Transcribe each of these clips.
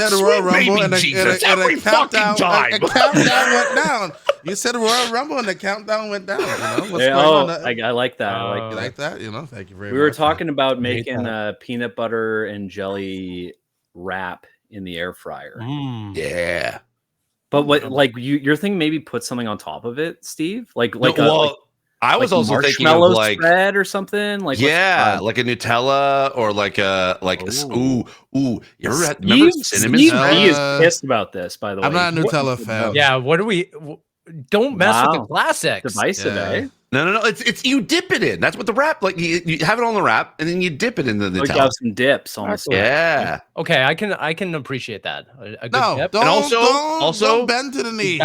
said Royal Rumble and every fucking time. A countdown went down. You said Royal Rumble and the countdown went down. You know what's going on? I like that. You like that? You know, thank you very much. We were talking about making peanut butter and jelly wrap in the air fryer. Yeah, but what like your thing? Maybe put something on top of it, Steve. I was also thinking of like spread or something. Like like a Nutella or like a ooh. You ever remember cinnamon? Steve is pissed about this. By the way, I'm not a Nutella fan. Yeah, what do we? Don't mess with the classics. Divisive, eh? No. It's you dip it in. That's what the wrap. Like you have it on the wrap, and then you dip it in the Nutella. Like you have some dips on the side. Yeah. Okay, I can appreciate that. A good dip. Don't bend to the knee.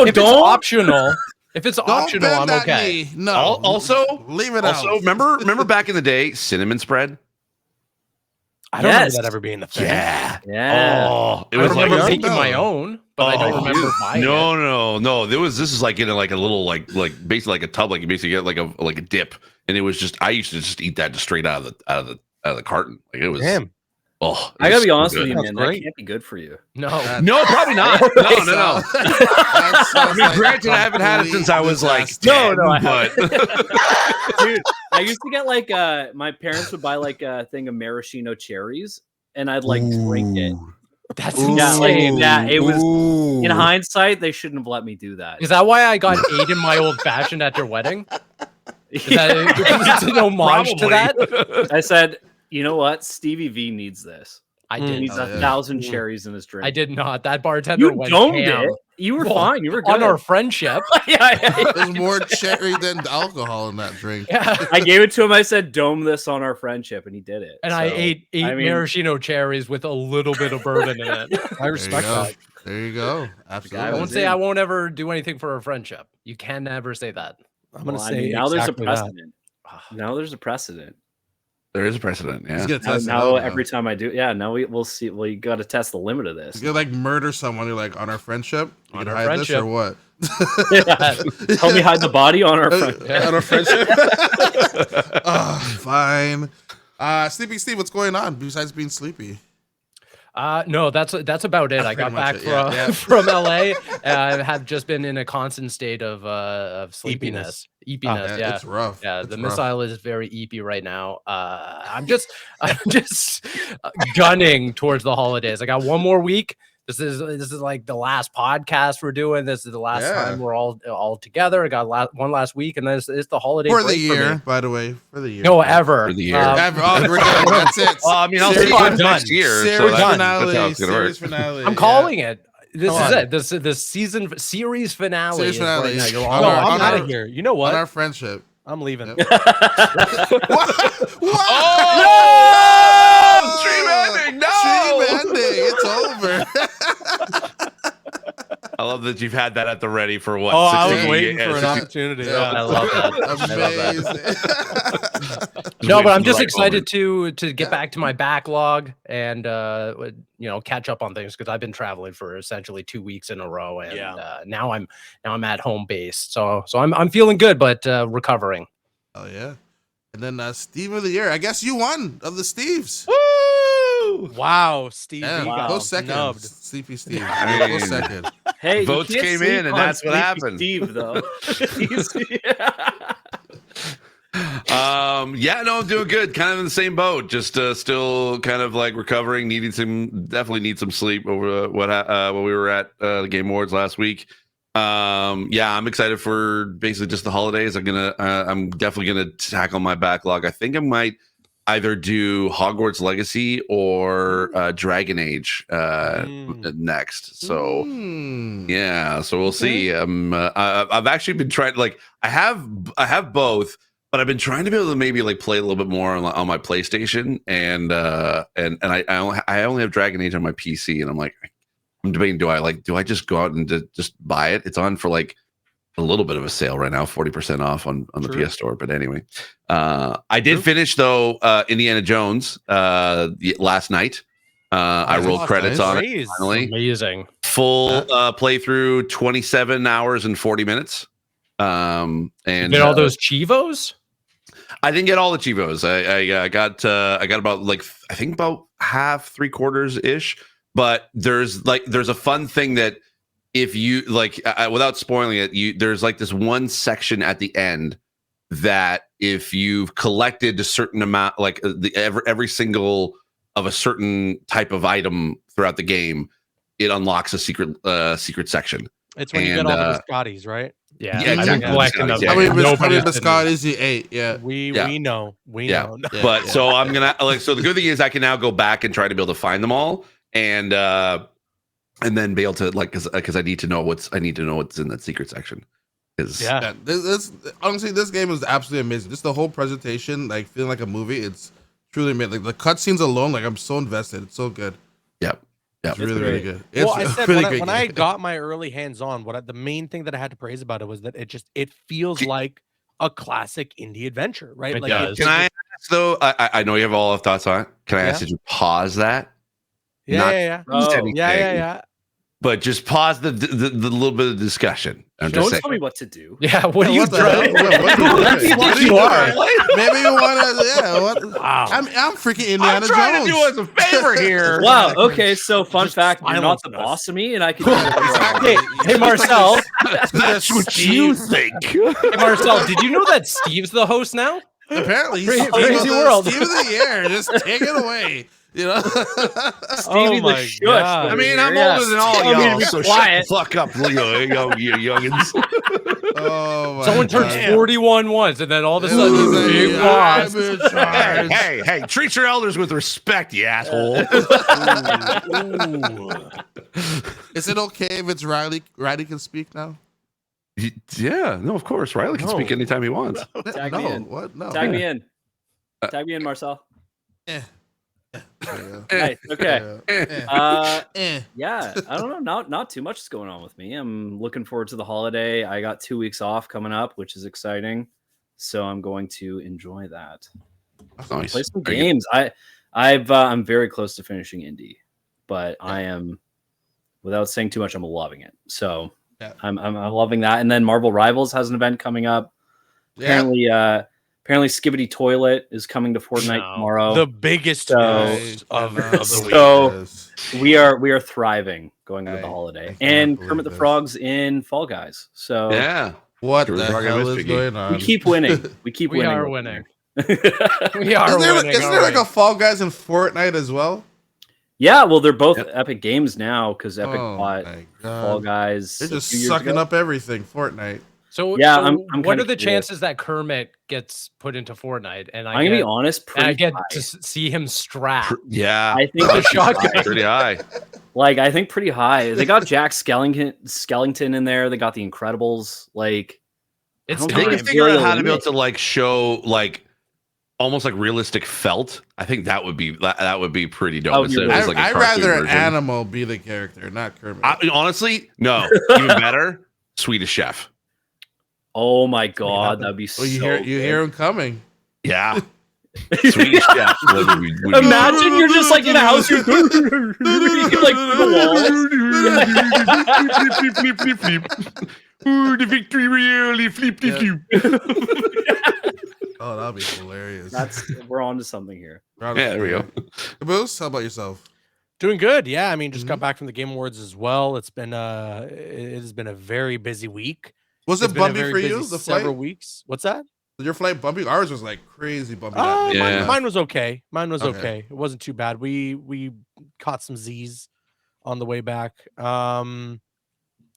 If it's optional. If it's optional, I'm okay. Knee. No. Also, leave it out. Remember back in the day, cinnamon spread. I don't remember that ever being the thing. Yeah. Oh, it was like making my own, but I don't remember buying it. No. This is like in like a little like basically like a tub, like you basically get like a dip, and it was just I used to just eat that just straight out of the carton. Like it was. Damn. Oh, I gotta be honest with you, man. That can't be good for you. No, probably not. No. I mean, granted, I haven't had it since I was like 10, but dude, I used to get like my parents would buy like a thing of maraschino cherries, and I'd like drink it. That's insane. It was. In hindsight, they shouldn't have let me do that. Is that why I got 8 in my old fashioned at your wedding? Is that an homage to that? I said, you know what? Stevie V needs this. I did. He needs 1,000 cherries in his drink. I did not. That bartender went ham. You were fine. You were good. On our friendship. There's more cherry than alcohol in that drink. Yeah. I gave it to him. I said, dome this on our friendship. And he did it. And I ate maraschino cherries with a little bit of bourbon in it. I respect that. There you go. Absolutely. I won't say I won't ever do anything for our friendship. You can never say that. I'm going to say now there's a precedent. Now there's a precedent. There is a precedent, yeah. Now every time I do, now we'll see. Well, you got to test the limit of this. You like murder someone, you're like on our friendship, on our friendship, or what? Help me hide the body on our friendship. On our friendship. Fine. Sleepy Steve, what's going on besides being sleepy? No, that's about it. I got back from LA. I have just been in a constant state of sleepiness. Eepiness. Yeah, it's rough. Yeah, the missile is very eepy right now. I'm just gunning towards the holidays. I got one more week. This is like the last podcast we're doing. This is the last time we're all together. I got one last week, and it's the holiday for the year. By the way, for the year. No, ever for the year. Ever. We're done. That's it. I mean, I'll see you next year. Series finale. I'm calling it. This is it. This season series finale. Series finale. Right now. You're I'm out of here. You know what? On our friendship. I'm leaving. What? Oh! Stream ending. No! Stream ending. It's over. I love that you've had that at the ready for what? I was waiting for an opportunity. Yeah, I love that. No, but I'm just excited to get back to my backlog and catch up on things because I've been traveling for essentially 2 weeks in a row, and now I'm at home base. So I'm feeling good, but recovering. Oh yeah. And then Steve of the Year. I guess you won of the Steves. Woo! Wow, Steve. Close second. Sleepy Steve. Close second. Hey, votes came in, and that's what happened. Steve, though. I'm doing good. Kind of in the same boat. Just still kind of like recovering. Definitely need some sleep over when we were at the Game Awards last week. I'm excited for basically just the holidays. I'm definitely gonna tackle my backlog. I think I might either do Hogwarts Legacy or Dragon Age next. So so we'll see. I've actually been trying to I have both, but I've been trying to be able to maybe play a little bit more on my PlayStation, and I only have Dragon Age on my PC, and I'm debating, do I just go out and just buy it? It's on for a little bit of a sale right now, 40% off on the PS Store. But anyway, I did finish though Indiana Jones last night. I rolled credits on it finally. Amazing. Full playthrough, 27 hours and 40 minutes. And you get all those Chivos? I didn't get all the Chivos. I got about like I think about half, 3/4 ish. But there's a fun thing that if you like, without spoiling it, there's like this one section at the end that if you've collected a certain amount, like every single of a certain type of item throughout the game, it unlocks a secret section. It's when you get all the biscottis, right? Yeah, Yeah, exactly. collecting them. How many Nobody's biscottis you ate? Yeah. We know. We Yeah. know. But so I'm gonna so the good thing is I can now go back and try to be able to find them all and then be able to because I need to know what's in that secret section. Yeah. This honestly, this game is absolutely amazing. Just the whole presentation, like feeling like a movie. It's truly amazing. Like the cutscenes alone, like I'm so invested. It's so good. Yep. It's really, really good. Well, I said when I got my early hands-on, the main thing that I had to praise about it was that it feels like a classic indie adventure, right? It like, does. Can I ask though? I know you have all of thoughts on it. Can I ask you to pause that? Yeah. Yeah. But just pause the little bit of discussion. Don't tell me what to do. Yeah, what do you What do you think you are? Maybe you want to. Yeah. Wow. I'm freaking Indiana I'm trying Jones. to do us a favor here. Wow. Okay. So fun fact, you're not silence the us. boss of me, and I can. Hey, Marcel. That's what you think. Hey, Marcel, did you know that Steve's the host now? Apparently, Crazy world. Steve of the year. Just take it away. You know. Stevie my the shush. God. I mean, I'm Yes. older than all Tell me to y'all, be so quiet. shut the fuck up, you youngins. Oh my Someone turns God. 41 once, and then all of a It sudden, was he's a big boss. I'm in charge. hey, treat your elders with respect, you asshole. Is it okay if it's Riley? Riley can speak now. Yeah, no, of course. Riley can speak anytime he wants. Tag no, me in. what? No. Tag me in. Tag me in, Marcel. Eh. Nice. Okay. Eh. Yeah, I don't know. Not too much is going on with me. I'm looking forward to the holiday. I got 2 weeks off coming up, which is exciting. So I'm going to enjoy that. Nice. Play some games. I'm very close to finishing Indie, but I am, without saying too much, I'm loving it. So Yeah. I'm loving that. And then Marvel Rivals has an event coming up. Apparently Skibbity Toilet is coming to Fortnite tomorrow. The biggest news of the week. So we are thriving going into the holiday. And Kermit the Frog's in Fall Guys. So Yeah. What Sure, the we're talking hell about is Michigan. going on? we keep winning. We are winning. We are Isn't there like a Fall Guys in Fortnite as well? Yeah, well, they're both Epic Games now because Epic Oh bought my Fall God. Guys. They're just a few years sucking ago. up everything. Fortnite. So Yeah, so I'm what kinda are the curious. chances that Kermit gets put into Fortnite? And I'm gonna be honest, and I pretty get high. to see him strap. Yeah. I think a shotgun. Pretty high. Like I think pretty high. They got Jack Skellington in there. They got the Incredibles. Like It's I don't They think can it's figure really out how to be able eliminated. to like show like almost like realistic felt. I think that would be pretty dope. That would be Instead of really just, like, a I'd cartoon rather version. Animal be the character, not Kermit. Honestly, no. Even better, Swedish Chef. Oh my god, that'd be so. well, you hear him coming. Yeah. Swedish Chef. would be Imagine you're just like in a house, you're like the walls. Ooh, the victory really flip. Oh, that'll be hilarious. We're on to something here. Yeah, there we go. Caboose, how about yourself? Doing good. Yeah, I mean, just got back from the Game Awards as well. It has been a very busy week. Was It's it been a bumpy very for you? busy The flight? several weeks. What's that? Was your flight bumpy? Ours was like crazy bumpy. that day. Yeah. Mine was okay. Mine was Okay. okay. It wasn't too bad. We caught some Z's on the way back. And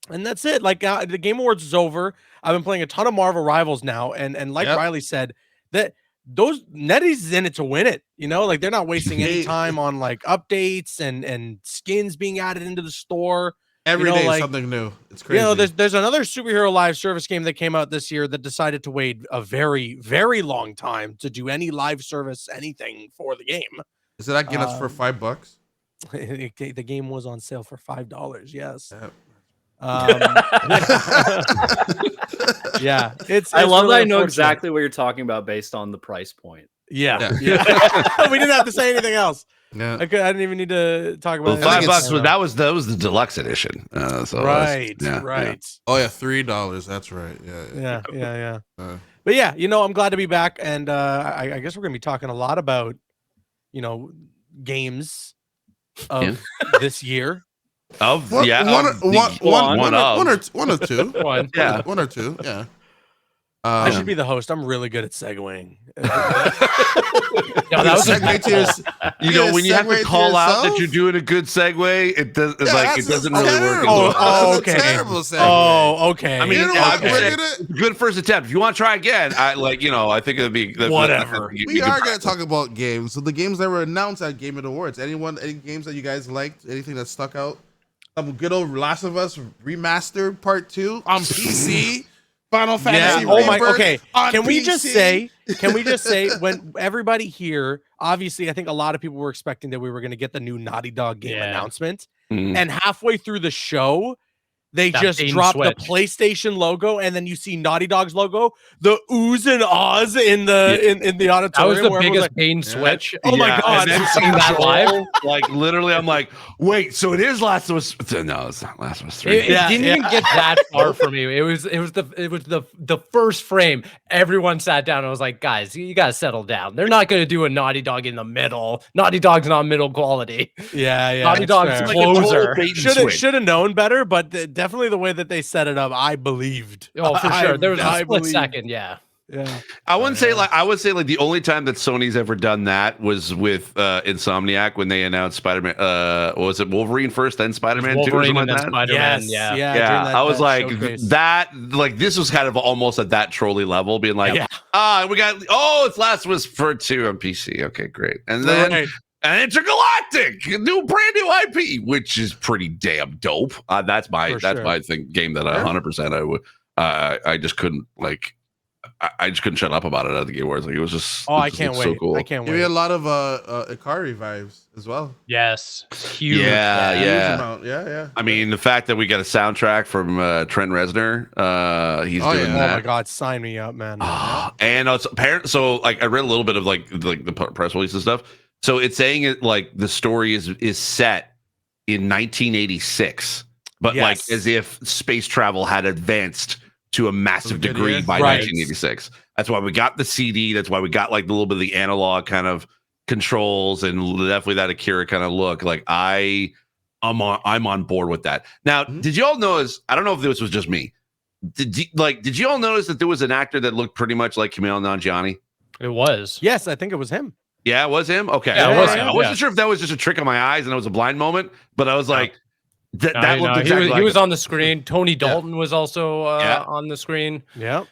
that's it. Like the Game Awards is over. I've been playing a ton of Marvel Rivals now, and like Yep. Riley said, that those NetEase is in it to win it. You know, like they're not wasting any They- time on like updates and skins being added into the store. Every you know, day like, something new. It's crazy. You know, there's another superhero live service game that came out this year that decided to wait a very, very long time to do any live service anything for the game. Is it not getting us for $5? The game was on sale for $5. Yes. Yeah. Yeah, it's. I love really that I know unfortunate. exactly what you're talking about based on the price point. Yeah, Yeah. we didn't have to say anything else. Yeah. I didn't even need to talk Well, about. I think $5 it's- that was the deluxe edition. So right, yeah, right. Oh yeah, $3. That's right. Yeah. Yeah. But yeah, I'm glad to be back, and I guess we're gonna be talking a lot about games of this year. Of One, yeah, one, of one, the- one, one of. one or two. Yeah. One or two. Yeah. I should be the host. I'm really good at segueing. No, that was segue to your, You know, when you have to segue call out that yourself? you're doing a good segue, it does Yeah, like that's it doesn't just really work. terrible. Into Oh, That's a okay. terrible segue. Oh, okay. I mean, You know yeah, what? We're gonna good first attempt. If you want to try again, I think it'd be Whatever. we are gonna talk about games. So the games that were announced at Game of the Awards. Any games that you guys liked? Anything that stuck out? Good old Last of Us Remastered Part 2 on PC. Final Fantasy. Oh my. Rebirth Okay. on Can we PC. just say? Can we just say when everybody here? Obviously, I think a lot of people were expecting that we were going to get the new Naughty Dog game announcement, and halfway through the show, they just dropped the PlayStation logo, and then you see Naughty Dog's logo, the oohs and ahs in the auditorium. That was the where everyone's biggest like, bane switch. Oh my God. And then seeing that live, like literally, I'm like, wait, so it is Last of Us? No, it's not Last of Us 3. It didn't even get that far for me. It was the first frame. Everyone sat down and was like, guys, you gotta settle down. They're not gonna do a Naughty Dog in the middle. Naughty Dog's not middle quality. Yeah. Naughty Dog's fair. closer. Should have known better, but definitely the way that they set it up, I believed. Oh, for sure. There was a I split believed. second. Yeah. I would say the only time that Sony's ever done that was with Insomniac when they announced Spider-Man. Was it Wolverine first, then Spider-Man 2 or Wolverine something and like then that? Spider-Man. Yes, Yeah. during that- I was that like showcase. this was kind of almost at that trolley level, being like, we got it's Last of Us for 2 on PC. Okay, great. And then Right. and Intergalactic, brand new IP, which is pretty damn dope. That's my game that 100% I would I just couldn't I just couldn't shut up about it at the Game Awards. Like it was just I can't wait. so cool. I can't Give me wait. a lot of Ikari vibes as well. Yes. Huge. Yeah. Huge amount. Yeah. I mean, the fact that we got a soundtrack from Trent Reznor, he's doing Oh that. my God, sign me up, man. And it's apparent. So, I read a little bit of the press release and stuff. So it's saying it the story is set in 1986, but as if space travel had advanced to a massive degree by 1986. That's why we got the CD. That's why we got the little bit of the analog kind of controls and definitely that Akira kind of look. I'm on board with that. Now, did you all notice? I don't know if this was just me. Did you all notice that there was an actor that looked pretty much like Kumail Nanjiani? It was. Yes, I think it was him. Yeah, it was him. Okay, Yeah, it was him, I wasn't sure if that was just a trick of my eyes and it was a blind moment, but I was like, that looked exactly like he was on the screen. Tony Dalton was also on the screen. Yeah.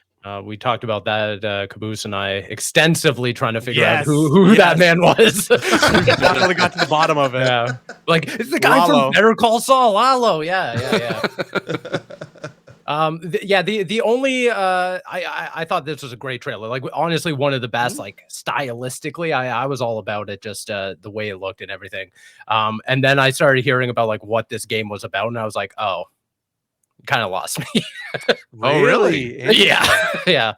We talked about that, Caboose and I, extensively trying to figure out who that man was. Definitely got to the bottom of it. Yeah. It's the guy from Better Call Saul. Lalo. Yeah. The only I thought this was a great trailer. Honestly, one of the best. Stylistically, I was all about it. Just the way it looked and everything. And then I started hearing about what this game was about, and I was like, oh, kind of lost me. Oh, really? Yeah.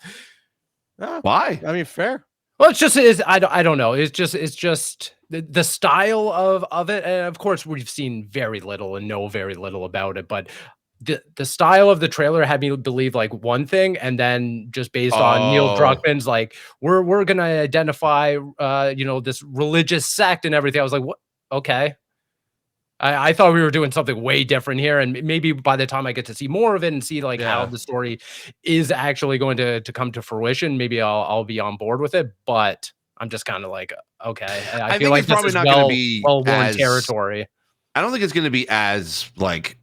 Why? I mean, fair. Well, it's just I don't know. It's just the style of it, and of course we've seen very little and know very little about it, but the style of the trailer had me believe one thing, and then just based on Neil Druckmann's we're gonna identify this religious sect and everything. I was like, what? Okay. I thought we were doing something way different here, and maybe by the time I get to see more of it and see how the story is actually going to come to fruition, maybe I'll be on board with it. But I'm just kind of okay. I feel like it's probably this is not going to be well-worn territory. I don't think it's going to be as right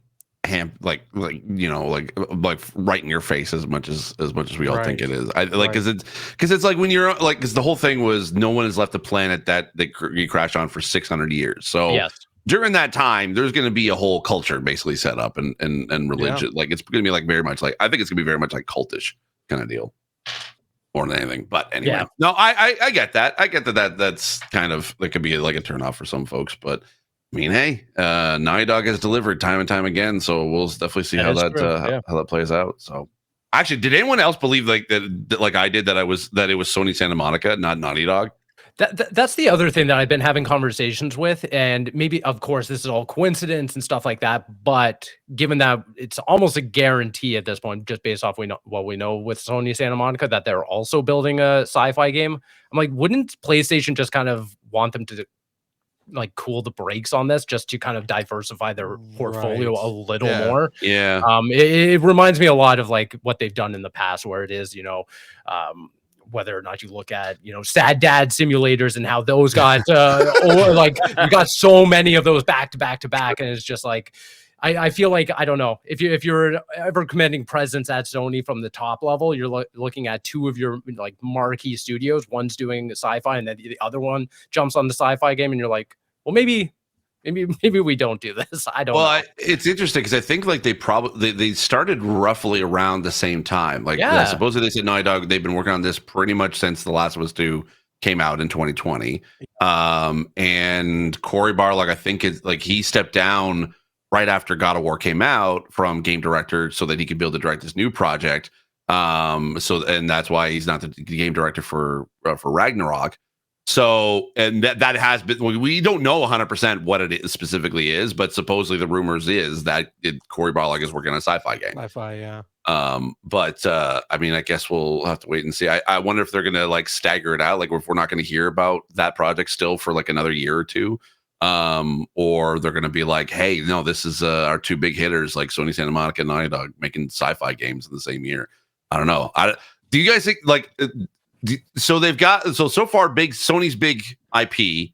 in your face as much as we all think it is. Because it's when you're because the whole thing was no one has left the planet that you crashed on for 600 years. So yes. During that time, there's going to be a whole culture basically set up and religion. It's going to be very much I think it's going to be very much cultish kind of deal more than anything. But anyway, no, I get that. I get that's kind of that could be a turnoff for some folks. But I mean, hey, Naughty Dog has delivered time and time again, so we'll definitely see how that plays out. So, actually, did anyone else believe that I did that it was Sony Santa Monica, not Naughty Dog? That's the other thing that I've been having conversations with, and maybe, of course, this is all coincidence and stuff like that. But given that it's almost a guarantee at this point, just based off what we know with Sony Santa Monica, that they're also building a sci-fi game. I'm like, wouldn't PlayStation just kind of want them to like cool the brakes on this, just to kind of diversify their portfolio a little more? Yeah. It reminds me a lot of like what they've done in the past, where it is, whether or not you look at, sad dad simulators and how those got, or like you got so many of those back to back to back. And it's just like, I feel like, I don't know, if you're ever commanding presence at Sony from the top level, you're looking at two of your like marquee studios. One's doing sci-fi and then the other one jumps on the sci-fi game. And you're like, well, maybe we don't do this. I don't know. It's interesting because I think like they started roughly around the same time. Like supposedly they said Naughty Dog, they've been working on this pretty much since The Last of Us 2 came out in 2020. And Cory Barlog, I think he stepped down right after God of War came out from game director so that he could be able to direct this new project. And that's why he's not the game director for Ragnarok. So, and that has been, we don't know 100% what it is specifically is, but supposedly the rumors is that Cory Barlog is working on a sci-fi game. Sci-fi, yeah. I mean, I guess we'll have to wait and see. I wonder if they're going to like stagger it out. Like if we're not going to hear about that project still for like another year or two, or they're going to be like, hey, no, this is our two big hitters, like Sony Santa Monica and Naughty Dog making sci-fi games in the same year. I don't know. Do you guys think like, so they've got so far Sony's big IP,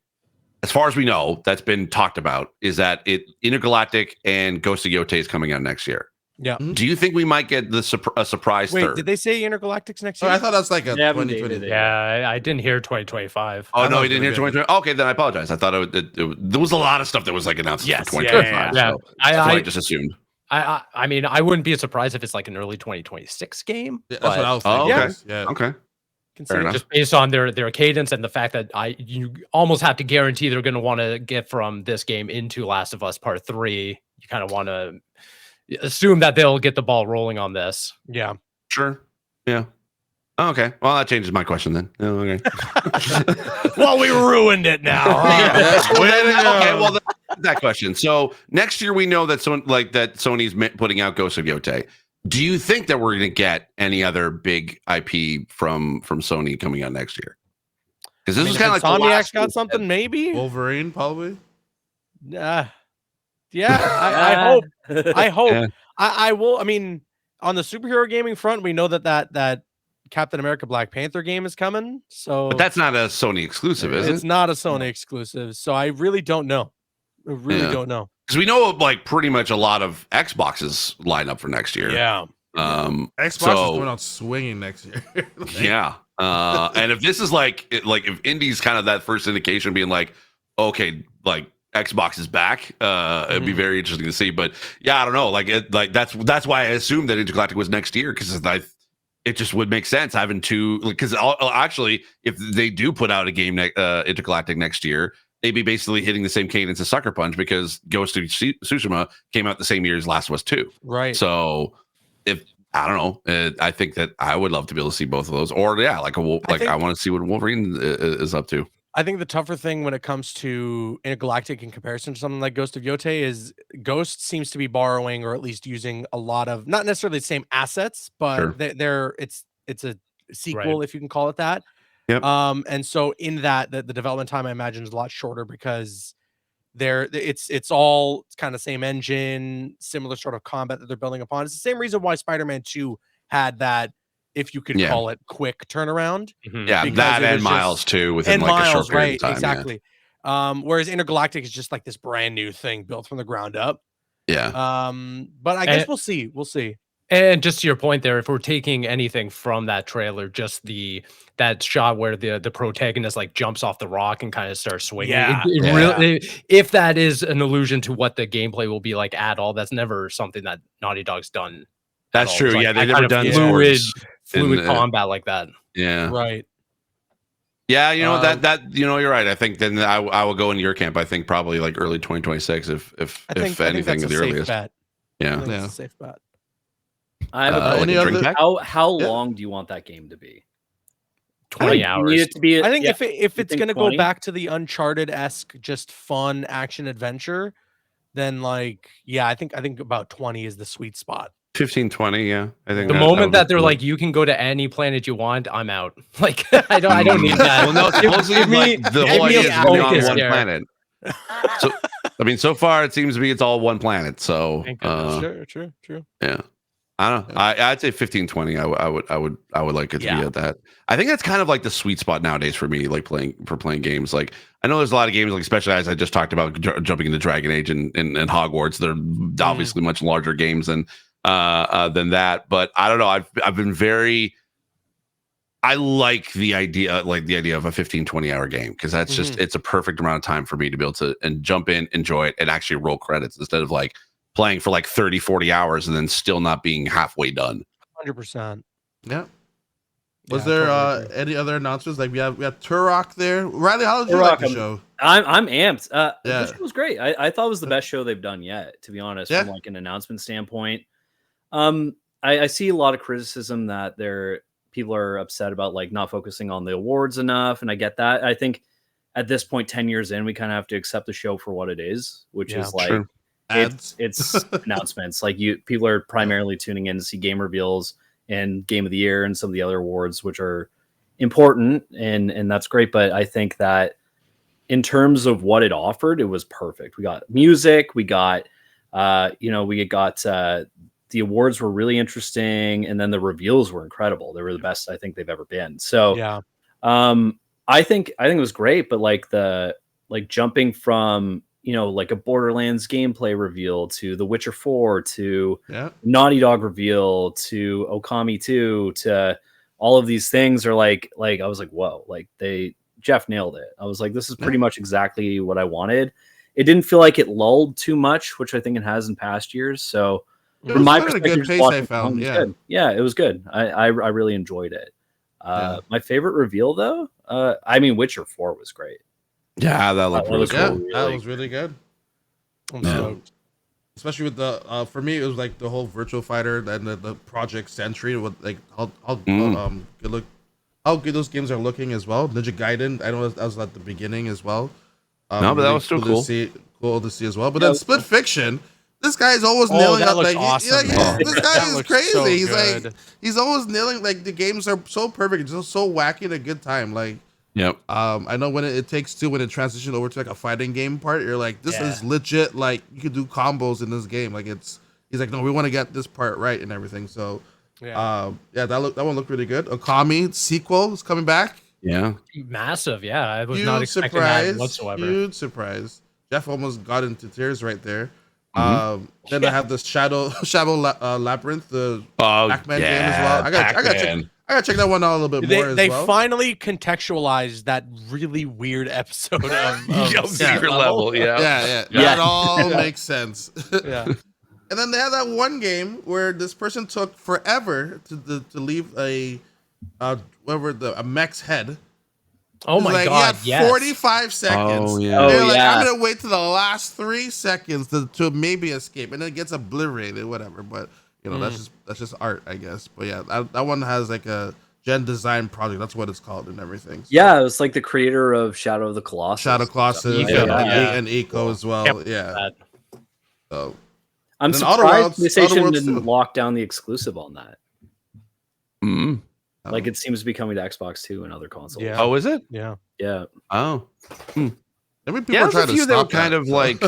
as far as we know, that's been talked about, is that Intergalactic and Ghost of Yotei is coming out next year. Yeah. Do you think we might get a surprise Wait, third? did they say Intergalactic's next year? I thought that's like a 2020. Yeah, I didn't hear 2025. Oh no, you didn't hear 2020. Okay, then I apologize. I thought there was a lot of stuff that was like announced for 2025. Yeah. So I just assumed. I mean, I wouldn't be surprised if it's like an early 2026 game. Yeah, that's what I was thinking. Okay. Yeah. Okay. Just based on their cadence and the fact that you almost have to guarantee they're going to want to get from this game into Last of Us Part 3. You kind of want to assume that they'll get the ball rolling on this. Yeah. Sure. Yeah. Oh, okay. Well, that changes my question then. Oh, okay. Well, we ruined it now. Okay. Well, that question. So next year we know that Sony's putting out Ghost of Yotei. Do you think that we're going to get any other big IP from Sony coming out next year? Because this is kind of like Insomniac's got something, maybe. Wolverine, probably. Yeah, I hope. I hope. Yeah. I will. I mean, on the superhero gaming front, we know that Captain America Black Panther game is coming. So, but that's not a Sony exclusive, is it? It's not a Sony exclusive. So I really don't know. I really don't know. Because we know like pretty much a lot of Xboxes line up for next year. Yeah. Xbox is going out swinging next year. Yeah. And if this is like if Indie's kind of that first indication being like, okay, like Xbox is back, it'd be very interesting to see. But yeah, I don't know. That's why I assumed that Intergalactic was next year, because it just would make sense having two. Because actually, if they do put out a game Intergalactic next year, they'd be basically hitting the same cadence as Sucker Punch, because Ghost of Tsushima came out the same year as Last of Us 2. Right. So if I don't know, I think that I would love to be able to see both of those. Or I want to see what Wolverine is up to. I think the tougher thing when it comes to Intergalactic in comparison to something like Ghost of Yotei is Ghost seems to be borrowing, or at least using, a lot of not necessarily the same assets, but it's a sequel, if you can call it that. Yep. And so in that, the development time I imagine is a lot shorter, because it's all kind of same engine, similar sort of combat that they're building upon. It's the same reason why Spider-Man 2 had that, if you could call it, quick turnaround. Yeah, that and Miles too, within like a short period of time. Exactly. Yeah. Whereas Intergalactic is just like this brand new thing built from the ground up. Yeah. But I guess we'll see. We'll see. And just to your point there, if we're taking anything from that trailer, just that shot where the protagonist like jumps off the rock and kind of starts swinging. Yeah. Really, if that is an allusion to what the gameplay will be like at all, that's never something that Naughty Dog's done. That's true. Like, yeah, they've never done fluid combat like that. Yeah. Right. Yeah, you're right. I think then I will go into your camp. I think probably like early 2026 if anything, the earliest. Bet. Yeah. That's a safe bet. I have a any question. other? How long do you want that game to be? 20 hours. Need it to be. I think yeah, if it's think gonna 20? go back to the Uncharted-esque, just fun action adventure, then like I think about 20 is the sweet spot. 15, 20, yeah. I think The that moment would be that they're cool. like, you can go to any planet you want, I'm out. Like, I don't need that. Well, no, supposedly like the whole me idea a is only on focus one here. planet. So, I mean, so far it seems to be it's all one planet. So, Thank goodness. True. yeah, I don't know. I'd say 15, 20. I would like it to be at that. I think that's kind of like the sweet spot nowadays for me, like playing games. Like I know there's a lot of games, like especially as I just talked about jumping into Dragon Age and Hogwarts. They're obviously much larger games than that. But I don't know. I've been very. I like the idea of a 15, 20 hour game because that's just it's a perfect amount of time for me to be able to and jump in, enjoy it, and actually roll credits instead of like playing for like 30, 40 hours and then still not being halfway done. 100%. Yeah. Was there totally any other announcements? Like we have Turok there. Riley, how did you like the show? I'm amped. Yeah. The show was great. I thought it was the best show they've done yet, to be honest, from like an announcement standpoint. I see a lot of criticism that people are upset about like not focusing on the awards enough, and I get that. I think at this point, 10 years in, we kind of have to accept the show for what it is, which is like it's announcements. Like people are primarily tuning in to see game reveals and game of the year and some of the other awards, which are important, and that's great. But I think that in terms of what it offered, it was perfect. We got music, we got the awards were really interesting, and then the reveals were incredible. They were the best I think they've ever been. So I think it was great, but like jumping from like a Borderlands gameplay reveal to The Witcher 4 to Naughty Dog reveal to Okami 2 to all of these things are like I was like, whoa, like Jeff nailed it. I was like, this is pretty much exactly what I wanted. It didn't feel like it lulled too much, which I think it has in past years. So from my perspective, a good pace I found. Yeah, it was good. I really enjoyed it. My favorite reveal though, I mean, Witcher 4 was great. Yeah, that looked really cool. That was really good. I'm stoked. Especially with the for me, it was like the whole Virtual Fighter and the Project Sentry. With like how good those games are looking as well. Ninja Gaiden, I know that was at the beginning as well. No, but that was still cool. Cool to see as well. But then Split Fiction. This guy is always nailing that up looks like awesome. this guy is crazy. So he's good. like he's always nailing like the games are so perfect, just so wacky and a good time. Like I know when it takes two when it transitioned over to like a fighting game part, you're like, this is legit. Like you could do combos in this game. Like he's like, no, we want to get this part right and everything. So that one looked really good. Okami sequel is coming back. Yeah, massive. Yeah, I was not expecting that whatsoever. Huge surprise. Jeff almost got into tears right there. Then I have the Shadow Labyrinth, the Pac-Man game as well. I gotta check that one out a little bit more as well. They finally contextualized that really weird episode of Secret Level. Yeah. That all makes sense. Yeah. And then they had that one game where this person took forever to leave a mech's head. Oh my god! He had 45 seconds. Oh yeah. They're like, I'm gonna wait to the last 3 seconds to maybe escape, and then it gets obliterated, whatever. But that's just art, I guess. But yeah, that one has like a gen design project. That's what it's called and everything. So. Yeah, it was like the creator of Shadow of the Colossus. And Eco as well. Yeah. So I'm surprised PlayStation didn't lock down the exclusive on that. Mm-hmm. Like it seems to be coming to Xbox 2 and other consoles. Yeah. Oh, is it? Yeah. Oh. Every people are trying to stop kind of like.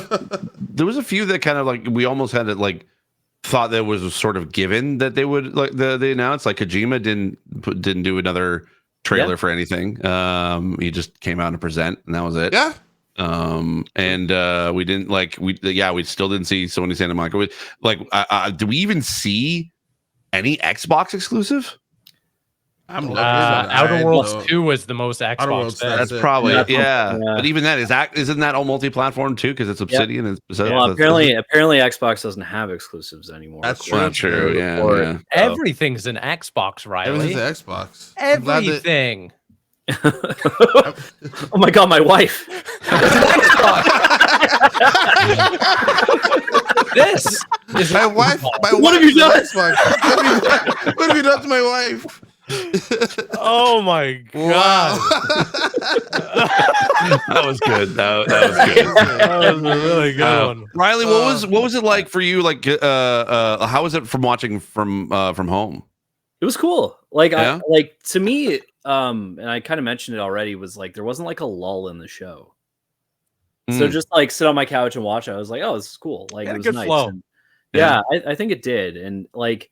There was a few that kind of like we almost had it like thought that was sort of given that they would like they announced like Kojima didn't do another trailer for anything. He just came out and present and that was it. Yeah. And we didn't like we still didn't see Sony Santa Monica. Like, do we even see any Xbox exclusive? I'm looking. Outer Worlds 2 was the most Xbox. That's probably But even that isn't that all multi-platform too? Because it's Obsidian. And apparently Xbox doesn't have exclusims anymore. That's not true. Yeah. Everything's an Xbox, Riley. Everything's an Xbox. Everything. Oh my god, my wife. This is my wife. My what have you done? What have you done to my wife? Oh my god. That was good. That was good. That was a really good one. Riley, what was it like for you? Like, how was it from watching from home? It was cool. Like, Yeah? to me, and I kind of mentioned it already, was like there wasn't like a lull in the show. So just like sit on my couch and watch it. I was like, oh, this is cool. Like, it was good nice. flow. And, yeah, I think it did. And like,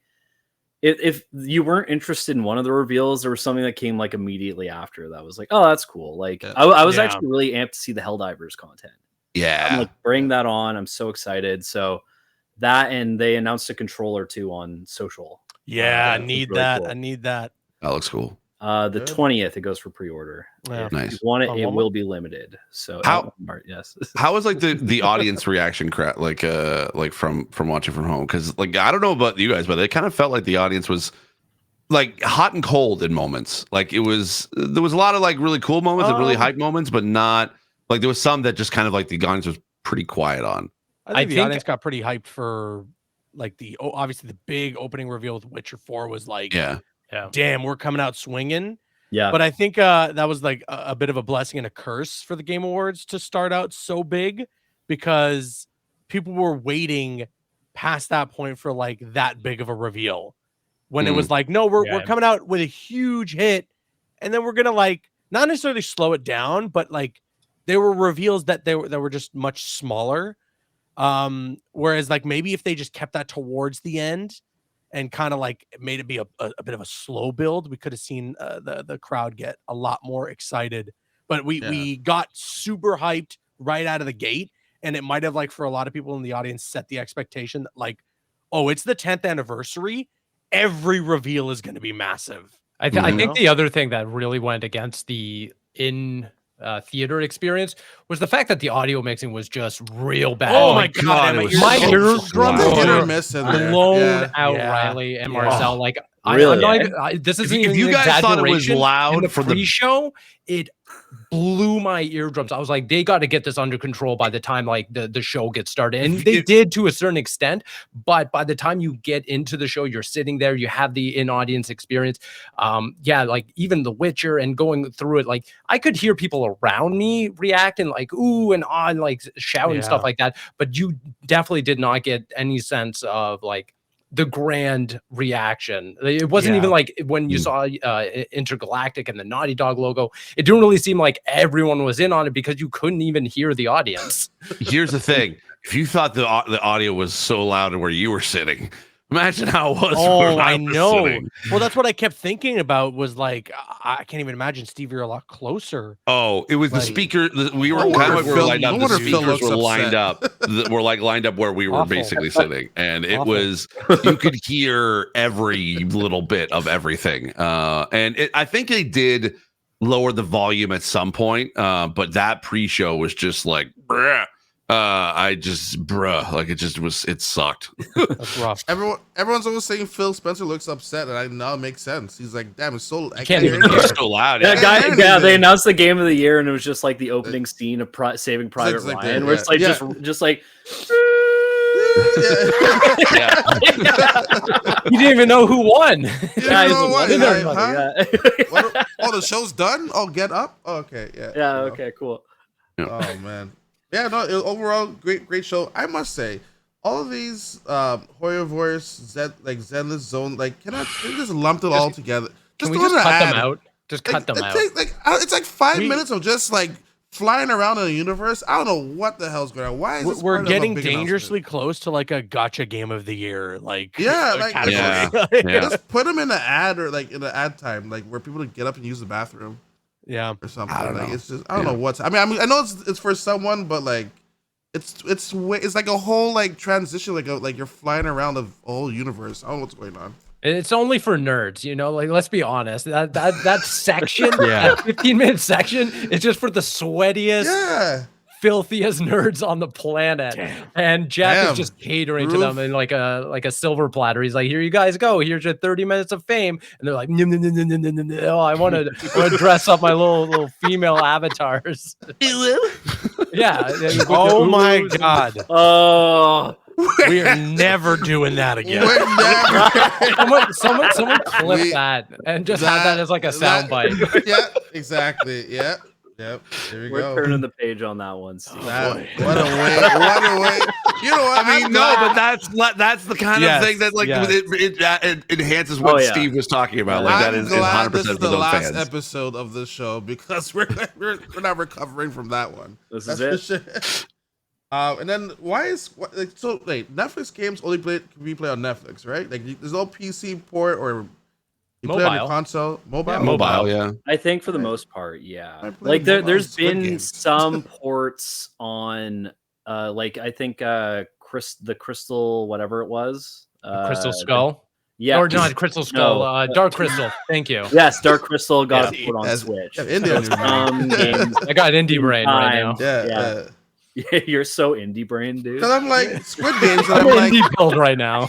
if you weren't interested in one of the reveals, there was something that came like immediately after that was like, oh, that's cool. Like, I was actually really amped to see the Helldivers content. Yeah, I'm like, bring that on. I'm so excited. So that, and they announced a controller too on social. Yeah, I need really that. cool. I need that. that looks cool. The 20th, it goes for pre-order. Yeah. If Nice. you want it, On it Walmart? will be limited. So How- Walmart, yes. How was like the audience reaction, like from watching from home? Because like I don't know about you guys, but it kind of felt like the audience was like hot and cold in moments. Like there was a lot of like really cool moments and really hype moments, but not like there was some that just kind of like the audience was pretty quiet on. I think the audience got pretty hyped for like obviously the big opening reveal with Witcher 4 was like, Yeah. damn, we're coming out swinging. Yeah. But I think that was like a bit of a blessing and a curse for the Game Awards to start out so big, because people were waiting past that point for like that big of a reveal, when it was like, no, we're coming out with a huge hit, and then we're gonna like not necessarily slow it down, but like there were reveals that were just much smaller. Whereas like maybe if they just kept that towards the end and kind of like made it be a bit of a slow build, we could have seen the crowd get a lot more excited. But we got super hyped right out of the gate, and it might have, like, for a lot of people in the audience, set the expectation that like, oh, it's the 10th anniversary, every reveal is going to be massive. I think the other thing that really went against the theater experience was the fact that the audio mixing was just real bad. Oh my god, my eardrums were blown out. Yeah. Riley and Marcel, like, really? This isn't If even you an guys thought it was exaggeration. loud in the for the pre-show, it blew my eardrums. I was like, they got to get this under control by the time like the show gets started, and they did to a certain extent. But by the time you get into the show, you're sitting there, you have the in-audience experience. Like even The Witcher and going through it, like I could hear people around me reacting like ooh and ah, and like shouting stuff like that. But you definitely did not get any sense of like the grand reaction. It wasn't even like when you saw Intergalactic and the Naughty Dog logo, it didn't really seem like everyone was in on it because you couldn't even hear the audience. Here's the thing. If you thought the audio was so loud where you were sitting, imagine how it was. Oh, I know. Sitting. Well, that's what I kept thinking about, was like, I can't even imagine, Steve, you're a lot closer. Oh, it was like, the speaker. We were kind of like we were lined up. The speakers were lined up. We're like lined up where we were basically sitting. And it was, you could hear every little bit of everything. I think they did lower the volume at some point. But that pre-show was just like, bruh. It sucked. That's rough. Everyone's always saying Phil Spencer looks upset, and I know it makes sense. He's like, damn, it's so I can't even hear so loud. They announced the game of the year, and it was just like the opening scene of Saving Private Ryan, where it's like just like you didn't even know who won. Oh, the show's done? Oh, Get Up? Oh, okay, okay, cool. Oh man. Yeah, no, overall great show. I must say, all of these Hoyoverse, Zenless Zone, like can we just lump it all together? Can we just cut them out? Just cut them out. It's like 5 minutes of just like flying around in the universe. I don't know what the hell's going on. Why is this we're getting dangerously close to like a gotcha game of the year? Just put them in the ad, or like in the ad time, like where people get up and use the bathroom. Yeah, or something. It's just I don't know what's. I know it's for someone, but like it's like a whole like transition, like you're flying around the whole universe. I don't know what's going on. It's only for nerds, like let's be honest. That section, that 15-minute section, is just for the sweatiest, filthiest nerds on the planet. Damn. And Jack is just catering to them in like a silver platter. He's like, here you guys go. Here's your 30 minutes of fame. And they're like, no, I want to dress up my little female avatars. Yeah. Oh my god. Oh. We are never doing that again. We're never. someone clip that and just have that as like a sound bite. Yeah, exactly. Yeah. Yep. There we We're go. turning the page on that one, Steve. What a way. What a way. You know what? I mean, no, but that's the kind of thing that it enhances what Steve was talking about. Like that is 100% this is for the those last fans. episode of the show because we're not recovering from that one. This is it. Sure. And then Netflix games only can be played on Netflix, right? Like there's no PC port or you play on your console. Mobile, yeah. I think for the most part, yeah. Like there's been some ports on like I think the Crystal whatever it was. Crystal Skull? Yeah. Or not Crystal Skull, Dark Crystal. Thank you. Yes, Dark Crystal got a port on Switch. Games. I got indie brain right now. Yeah. Yeah, you're so indie brain, dude. Because I'm like Squid Games. I'm indie build right now.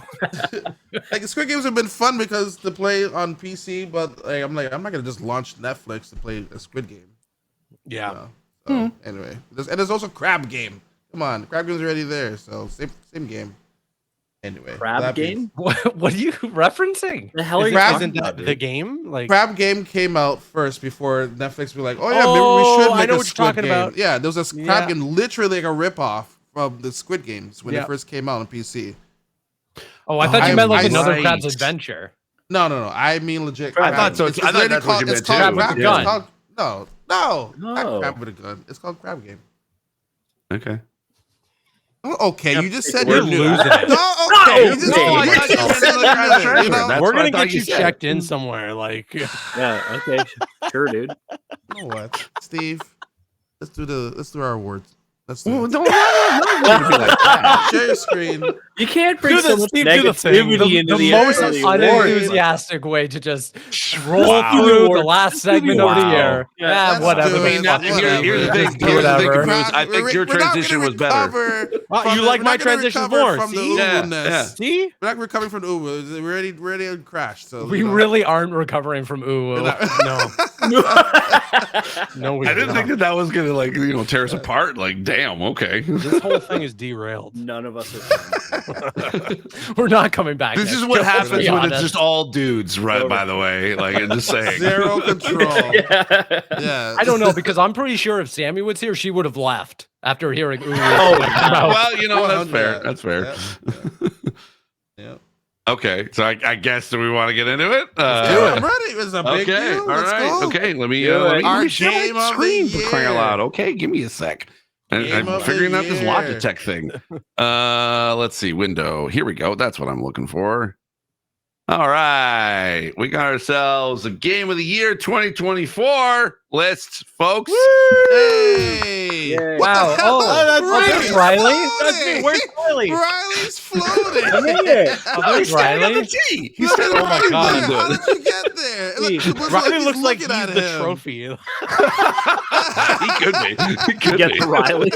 Like Squid Games have been fun because to play on PC, but like, I'm not gonna just launch Netflix to play a Squid Game. Yeah. So, anyway, there's also Crab Game. Come on, Crab Game's already there, so same game. Anyway, Crab Game. What are you referencing? The hell are you Isn't talking about, the game? Like Crab Game came out first before Netflix be like, oh yeah, maybe we should make I know a what you're Squid talking Game. about. Yeah, there was a Crab Game, literally like a ripoff from the Squid Games when it first came out on PC. Oh, I thought you meant like another right. Crab's Adventure. No. I mean legit. I thought so. It's I thought literally that's what you it's meant called too. Crab With a Game. gun. It's called, no, not No. Crab with a gun. It's called Crab Game. Okay. Oh, okay, you just said you're you're losing losing. it. No, okay, you just No, I thought you said like Crab's Treasure. you know? That's we're what I gonna thought get you said. checked in somewhere. Like Yeah, okay. Sure, dude. You know what, Steve? Let's do our awards. Let's do it. No, be like that. Share your screen. You can't bring Do so the- much Steve, do the thing. negativity into The the most episode of the awards. Unenthusiastic way to just roll Wow. through the last segment of the Wow. year. Yeah, Yeah, let's whatever. do I mean, it. here's the thing. Just do Here's the thing, whatever. Caboose. I think your transition was better. you like my transitions more. From the See? Yeah, Uwu-ness. yeah. See? We're not recovering from the Uwu. We're ready to crash. So We really aren't recovering from Uwu. No, we I didn't not. think that was gonna tear us apart. Like, damn, okay. This whole thing is derailed. None of us are. We're not coming back. This next is what year, let's happens be when it's honest. just all dudes, right? By the way, like I'm just saying. zero control. Yeah. I don't know because I'm pretty sure if Sammy was here, she would have left after hearing Uwu. Well, that's fair. Yeah. That's fair. Yeah. Okay, so I guess do we want to get into it? I'm ready. It's a big Okay, deal. all Let's right. go. Okay, let me Our share game my of screen the for crying out year. loud. Okay, give me a sec. Game I'm of figuring the out this year. Logitech thing. Let's see, window. Here we go. That's what I'm looking for. All right, we got ourselves a game of the year 2024 list, folks. Hey! Yay. What Wow. the hell? Oh, that's Riley? That's me. Where's Riley? Riley's floating. I'm in it. Oh, Oh, he's there's standing on the Riley. tee. He's standing on the God. tee. How did you get there? Look, Riley looks like looking he's at the him. trophy. He could be. He could Get be. the Riley.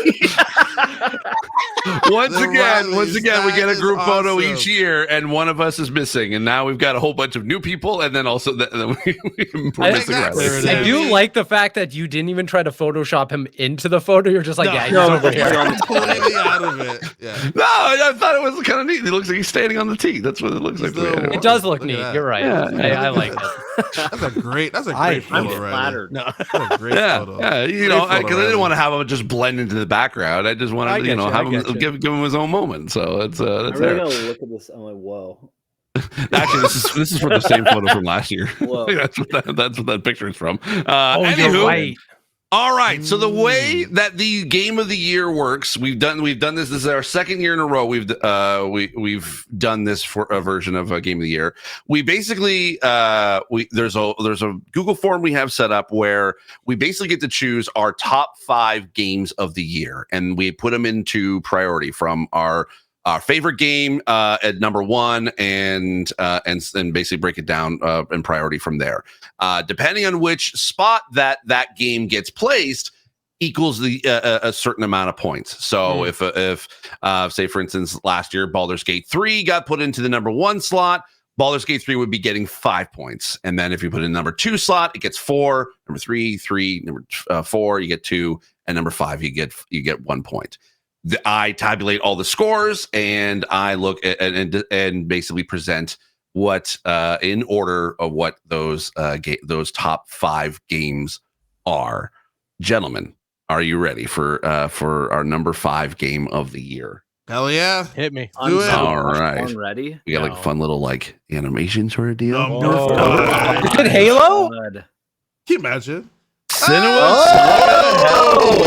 Once The again, Rileys, we get that a is group photo awesome. each year, and one of us is missing, and now we've got a whole bunch of new people, and then also we're missing Exactly. Riley. There it I is. do like the fact that you didn't even try to Photoshop him into the photo. You're just like, No. yeah, he's No, over here. Completely out of it. Yeah. No, I thought it was kind of neat. It looks like he's standing on the tee. That's what it looks like. He's little- It does look Look at neat. that. You're right. Yeah. I like it. That's a great I'm photo, Riley. flattered. No. That's a great Yeah, photo. yeah, Great because photo, I didn't Riley. want to have him just blend into the background. I just I wanted to, get you, I have him get you. give him his own moment. So that's I there. really gotta look at this. I'm like, whoa. Actually, this is from the same photo from last year. Whoa. that's what that picture is from. Oh, Anywho, you're right. all right. So the way that the game of the year works, we've done this. This is our second year in a row. We've done this for a version of a game of the year. We basically there's a Google form we have set up where we basically get to choose our top 5 games of the year, and we put them into priority from our favorite game at number 1, and basically break it down in priority from there. Depending on which spot that game gets placed, equals the a certain amount of points. So if say for instance last year Baldur's Gate 3 got put into the number 1 slot, Baldur's Gate 3 would be getting 5 points, and then if you put in number 2 slot, it gets 4. Number 3, number 4, you get 2, and number 5, you get 1 point. I tabulate all the scores, and I look at and basically present what in order of what those top 5 games are. Gentlemen, are you ready for our number 5 game of the year? Hell yeah. Hit me. I'm Do it. so All gosh right. darn ready. We got like a fun little like animation sort of deal. Number Oh. 5. Is it Halo? God. Can you imagine? Cinema Oh!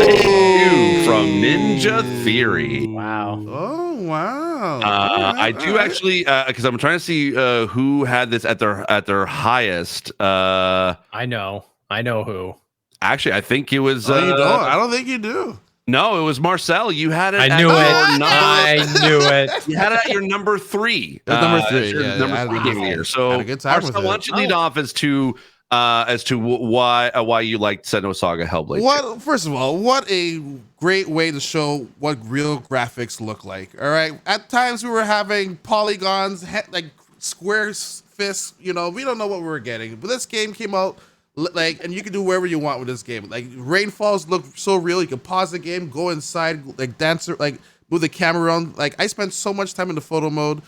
from Ninja Theory. Wow. Oh wow! I do actually because I'm trying to see who had this at their highest. I know who. Actually, I think it was. Oh, you don't? I don't think you do. No, it was Marcel. You had it. I at knew your it. number- I knew it. You had it at your number 3. It was number 3. as your Yeah, number I 3 game of the year. So, had a good time Marcel, with why it. don't you lead off as to why you liked Senua Saga Hellblade? 2? What? First of all, what a great way to show what real graphics look like. All right. At times we were having polygons, like square fists. You know, we don't know what we were getting. But this game came out like, and you can do wherever you want with this game. Like rainfalls look so real. You can pause the game, go inside, like dance, like move the camera around. Like I spent so much time in the photo mode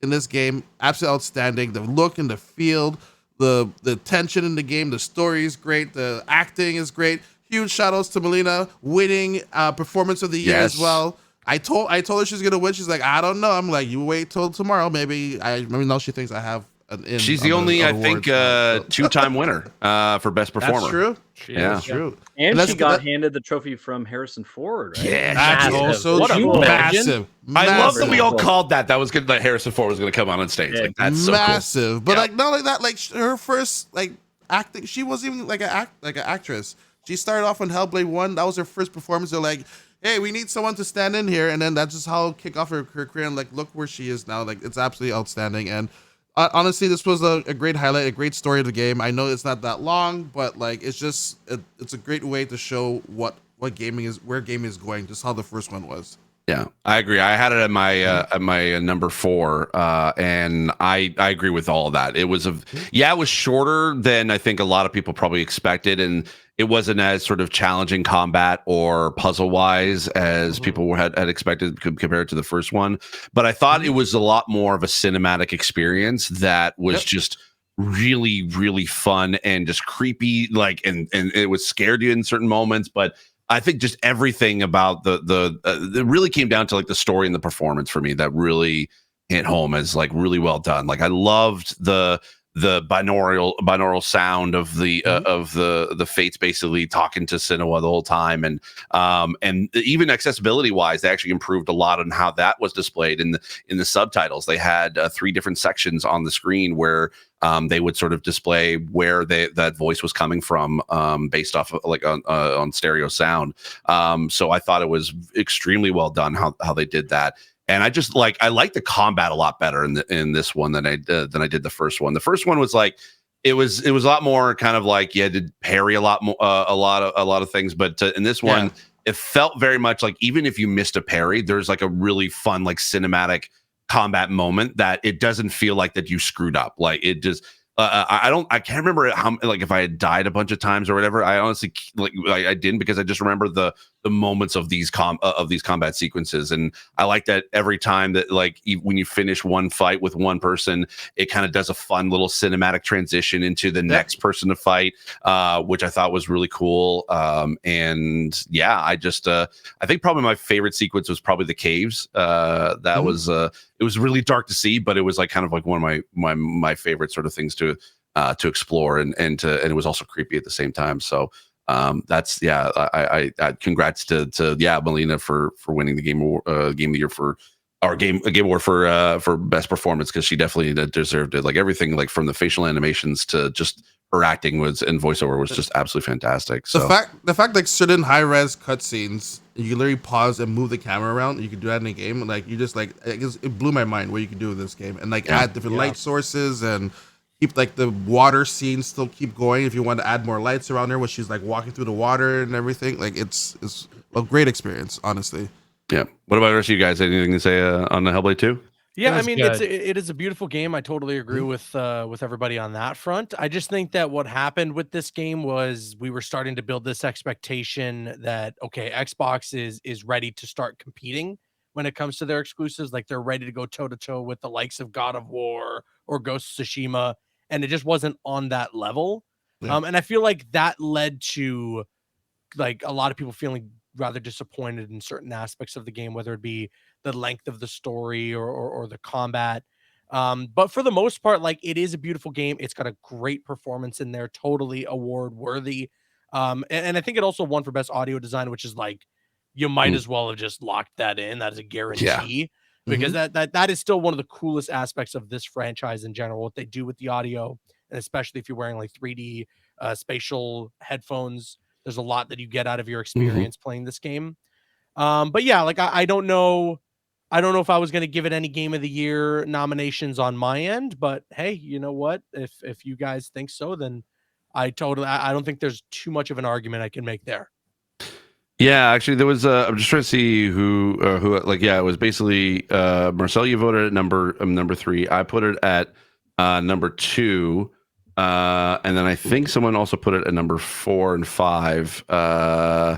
in this game. Absolutely outstanding. The look and the feel. The tension in the game, the story is great, the acting is great. Huge shout outs to Melina winning performance of the year as well. I told her she's gonna win. She's like, I don't know. I'm like, you wait till tomorrow. Maybe now she thinks I have an in. She's the only, I think, 2-time winner for best performer. That's true. Yeah. That's true. And that's- she got handed the trophy from Harrison Ford, right? Yeah, That's Massive. also What a true. cool Massive. I love that Massive. we all called that. That was good. That Harrison Ford was going to come on stage. Yeah. Like that's so massive. But Yeah. like not like that. Like her first like acting, she wasn't even like an actress. She started off on Hellblade 1. That was her first performance. They're like, hey, we need someone to stand in here, and then that's just how kick off her career. And like, look where she is now. Like, it's absolutely outstanding. And honestly, this was a great highlight, a great story of the game. I know it's not that long, but like, it's just it's a great way to show what gaming is, where gaming is going, just how the first one was. Yeah, I agree. I had it at my number 4, and I agree with all of that. It was it was shorter than I think a lot of people probably expected, and it wasn't as sort of challenging combat or puzzle wise as people had expected compared to the first one. But I thought it was a lot more of a cinematic experience that was just really, really fun and just creepy. Like, and it was scared you in certain moments, but I think just everything about it really came down to like the story and the performance for me that really hit home as like really well done. Like I loved the binaural sound of the Fates basically talking to Senua the whole time, and even accessibility wise, they actually improved a lot on how that was displayed in the subtitles. They had 3 different sections on the screen where they would sort of display where that voice was coming from, based off of like on stereo sound. So I thought it was extremely well done how they did that. And I just I like the combat a lot better in this one than I did the first one. The first one was like it was a lot more kind of like you had to parry a lot more, a lot of things. But in this one, it felt very much like even if you missed a parry, there's like a really fun like cinematic combat moment that it doesn't feel like that you screwed up. Like it just I can't remember how like if I had died a bunch of times or whatever. I honestly I didn't, because I just remember the moments of these combat sequences, and I like that every time that like when you finish one fight with one person, it kind of does a fun little cinematic transition into the next person to fight, which I thought was really cool. And yeah, I just I think probably my favorite sequence was probably the caves. That was it was really dark to see, but it was like kind of like one of my favorite sort of things to explore, and it was also creepy at the same time. So that's I congrats to Melina for winning the game of the year for our game award for best performance, because she definitely deserved it. Like everything, like from the facial animations to just her acting and voiceover was just absolutely fantastic. So the fact like certain high res cutscenes, you can literally pause and move the camera around. You can do that in a game, and like you just like it blew my mind what you can do with this game, and like add different light sources and keep like the water scenes still keep going if you want to add more lights around her when she's like walking through the water and everything. Like it's a great experience, honestly. Yeah. What about the rest of you guys? Anything to say on the Hellblade 2? Yeah, I mean, it is a beautiful game. I totally agree with everybody on that front. I just think that what happened with this game was we were starting to build this expectation that okay, Xbox is ready to start competing when it comes to their exclusives. Like they're ready to go toe to toe with the likes of God of War or Ghost of Tsushima, and it just wasn't on that level. Yeah. And I feel like that led to like a lot of people feeling rather disappointed in certain aspects of the game, whether it be the length of the story or the combat. But for the most part, like it is a beautiful game. It's got a great performance in there, totally award worthy. And I think it also won for best audio design, which is like you might as well have just locked that in. That is a guarantee because that is still one of the coolest aspects of this franchise in general. What they do with the audio, and especially if you're wearing like 3D spatial headphones, there's a lot that you get out of your experience playing this game. But yeah, like I don't know if I was going to give it any game of the year nominations on my end, but hey, you know what? If you guys think so, then I don't think there's too much of an argument I can make there. Yeah, actually, there was. I'm just trying to see who. Like, yeah, it was basically Marcel. You voted at number 3. I put it at number 2, and then I think someone also put it at number 4 and 5. Yeah,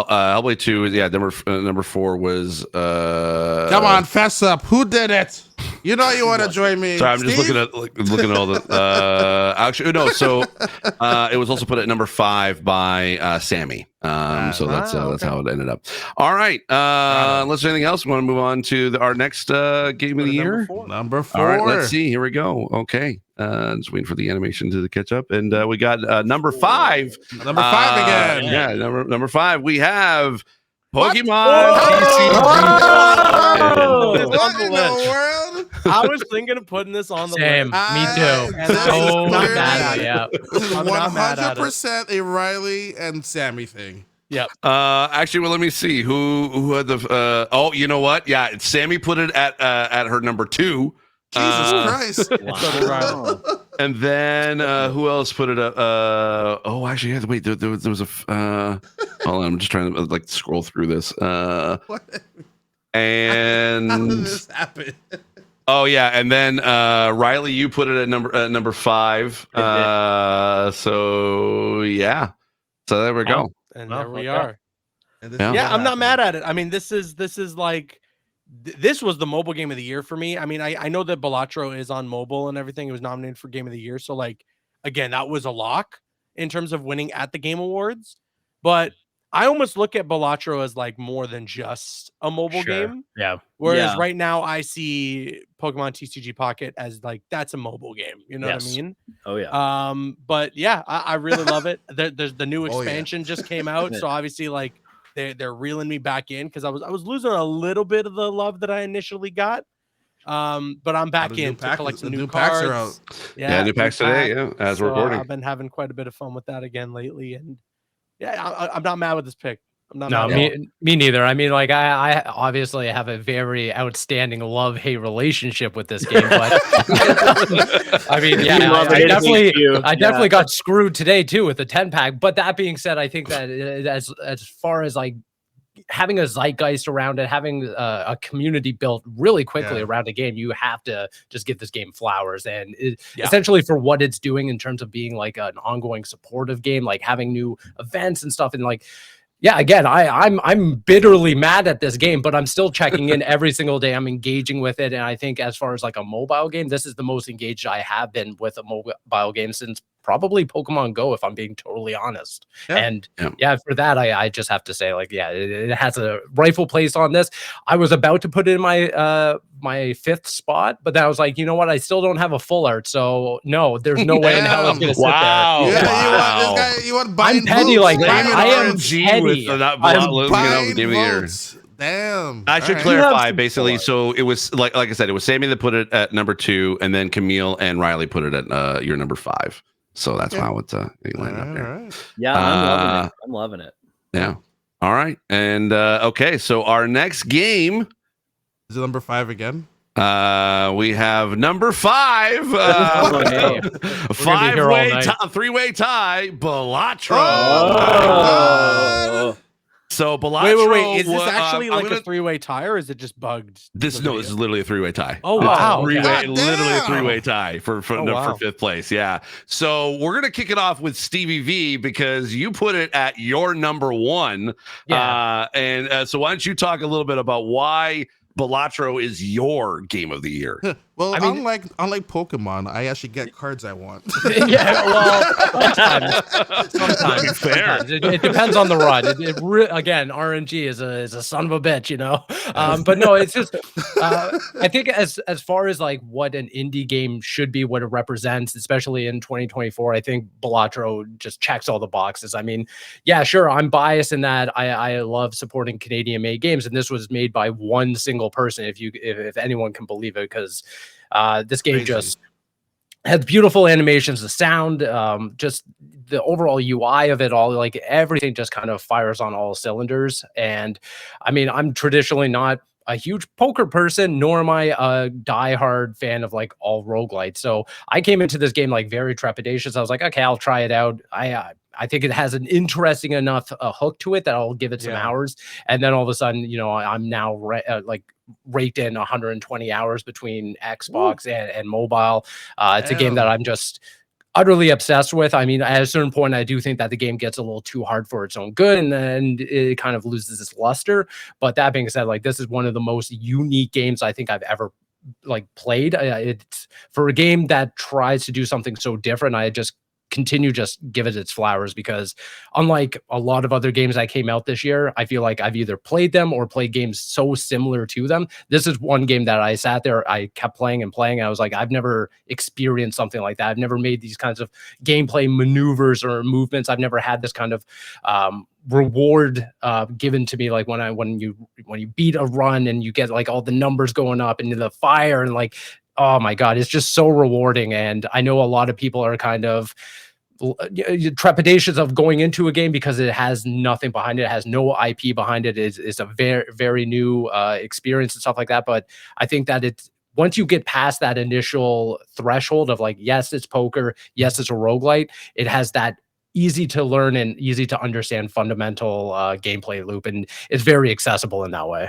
Hellblade 2. Yeah, number 4 was. Come on, fess up. Who did it? You know you want to join me. Sorry, I'm just Steve? looking at all the. Actually, no. So it was also put at number 5 by Sammy. So that's how it ended up. All right. Unless there's anything else, we want to move on to our next game of the year. Number 4. All right, let's see. Here we go. Okay. Just waiting for the animation to catch up. And we got number 5. Number 5 again. Yeah, number 5. We have Pokemon What in the world? I was thinking of putting this on the Same. list. Me too. This is So clearly- mad. Yeah. This is I'm not mad at it. 100% a Riley and Sammy thing. Yep. Actually, well, let me see who had the. Oh, you know what? Yeah, Sammy put it at her number 2. Jesus Christ. Wow. And then who else put it up? Oh, actually, yeah. Wait, there was a. Hold on, I'm just trying to like scroll through this. What? And How did this happen? oh yeah, and then Riley, you put it at number 5. So yeah, so there we go. And Oh, there we okay. are. And this Yeah. is Yeah, what I'm not happened. mad at it. I mean, this is like this was the mobile game of the year for me. I mean, I know that Balatro is on mobile and everything. It was nominated for game of the year. So like again, that was a lock in terms of winning at the Game Awards. But I almost look at Balatro as like more than just a mobile game. Yeah. Whereas Yeah. right now I see Pokemon TCG Pocket as like that's a mobile game. You know what I Yes. mean? Oh yeah. But yeah, I really love it. There's the new Oh, yeah. expansion just came out, so obviously like they're reeling me back in because I was losing a little bit of the love that I initially got. But I'm back in to collect some new packs cards. are out. Yeah, new packs today. Yeah, as we're recording. I've been having quite a bit of fun with that again lately, and yeah, I'm not mad with this pick. I'm not No, mad at all. me neither. I mean, like I obviously have a very outstanding love-hate relationship with this game, but I mean, yeah, You love I it, definitely, thank you. I definitely got screwed today too with the 10-pack. But that being said, I think that as far as like having a zeitgeist around it, having a community built really quickly Yeah. around a game, you have to just give this game flowers. And Yeah. essentially for what it's doing in terms of being like an ongoing supportive game, like having new events and stuff, and like, yeah, again, I'm bitterly mad at this game, but I'm still checking in every single day. I'm engaging with it, and I think as far as like a mobile game, this is the most engaged I have been with a mobile game since probably Pokemon Go, if I'm being totally honest. Yeah. And yeah, for that, I just have to say, like, yeah, it has a rightful place on this. I was about to put it in my my 5th spot, but then I was like, you know what? I still don't have a full art, so no, there's no way in hell it's gonna sit Wow. Yeah, Wow. you want buying I'm petty votes. like Damn that. it, I am Orange. petty. with the not I'm Buying game of the year. votes. Damn. I should All right. You have clarify. some Basically, thought. so it was like I said, it was Sammy that put it at number 2, and then Camille and Riley put it at your number 5. So that's how it landed up there. All right. Yeah, I'm loving it. I'm loving it. Yeah. All right. And okay, so our next game, Is it number 5 again? we have number 5. We're gonna be here all night. 3-way tie, Balatro. Oh, Oh. So Balatro, wait. Is this actually like a three-way tie, or is it just bugged? This is literally a three-way tie. Oh wow, Literally a three-way tie for fifth place. Yeah. So we're gonna kick it off with Stevie V because you put it at your number one. Yeah. So why don't you talk a little bit about why Balatro is your game of the year? Well, unlike Pokemon, I actually get cards I want. Yeah, well, sometimes. Fair. It depends on the run. Again, RNG is a son of a bitch, you know. But no, it's just I think as far as like what an indie game should be, what it represents, especially in 2024, I think Balatro just checks all the boxes. I mean, yeah, sure, I'm biased in that I love supporting Canadian-made games, and this was made by one single person, if anyone can believe it, because this game just has beautiful animations, the sound, just the overall UI of it all, like everything just kind of fires on all cylinders. And I mean, I'm traditionally not a huge poker person, nor am I a diehard fan of like all roguelites. So I came into this game like very trepidatious. I was like, okay, I'll try it out. I think it has an interesting enough hook to it that I'll give it some hours. And then all of a sudden, you know, I'm now raked in 120 hours between Xbox and mobile. It's a game that I'm just utterly obsessed with. I mean, at a certain point, I do think that the game gets a little too hard for its own good, and then it kind of loses its luster. But that being said, like, this is one of the most unique games I think I've ever like played. It's for a game that tries to do something so different. I just give it its flowers, because unlike a lot of other games that came out this year, I feel like I've either played them or played games so similar to them. This is one game that I sat there, I kept playing and playing. I was like, I've never experienced something like that. I've never made these kinds of gameplay maneuvers or movements. I've never had this kind of reward given to me, like when you beat a run and you get like all the numbers going up into the fire, and like, oh my God, it's just so rewarding. And I know a lot of people are kind of trepidations of going into a game because it has nothing behind it. It has no IP behind it. It's a very, very new experience and stuff like that. But I think that it's, once you get past that initial threshold of like, yes, it's poker, yes, it's a roguelite, it has that easy to learn and easy to understand fundamental gameplay loop. And it's very accessible in that way.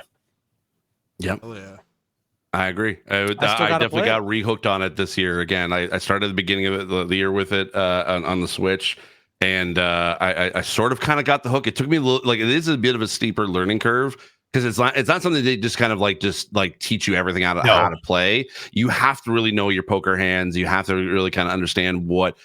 Yep. Oh, yeah. I agree. I definitely got rehooked on it this year. Again, I started at the beginning of the year with it on the Switch, and I sort of kind of got the hook. It took me a little, like, it is a bit of a steeper learning curve, because it's not something they just kind of like teach you everything how to play. You have to really know your poker hands. You have to really kind of understand what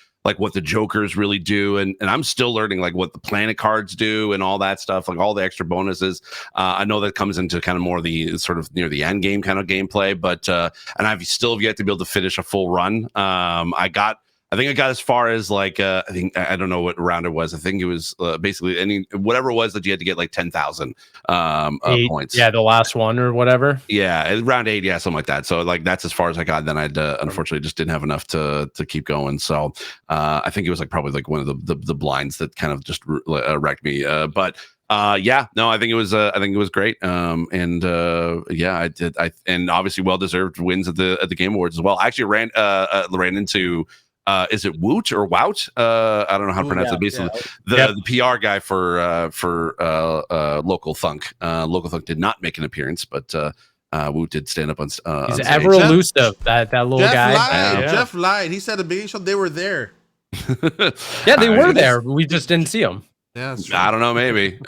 the jokers really do, and I'm still learning like what the planet cards do and all that stuff, like all the extra bonuses. I know that comes into kind of more the sort of near the end game kind of gameplay, but and I've still yet to be able to finish a full run. I think I got as far as like I don't know what round it was. I think it was basically whatever it was that you had to get like 10,000 points. Yeah, the last one or whatever. Yeah, round 8, yeah, something like that. So like that's as far as I got. Then I'd unfortunately just didn't have enough to keep going. So I think it was like probably like one of the blinds that kind of just wrecked me. But yeah, no, I think it was great. Yeah, I did. And obviously well-deserved wins at the Game Awards as well. I actually ran into is it Woot or Wout? I don't know how to pronounce it. Basically, the PR guy for Local Thunk. Local Thunk did not make an appearance, but Woot did stand up on. He's ever elusive. That little guy. Jeff lied. He said at the beginning show they were there. Yeah, they were there. We just didn't see them. Yeah, I don't know. Maybe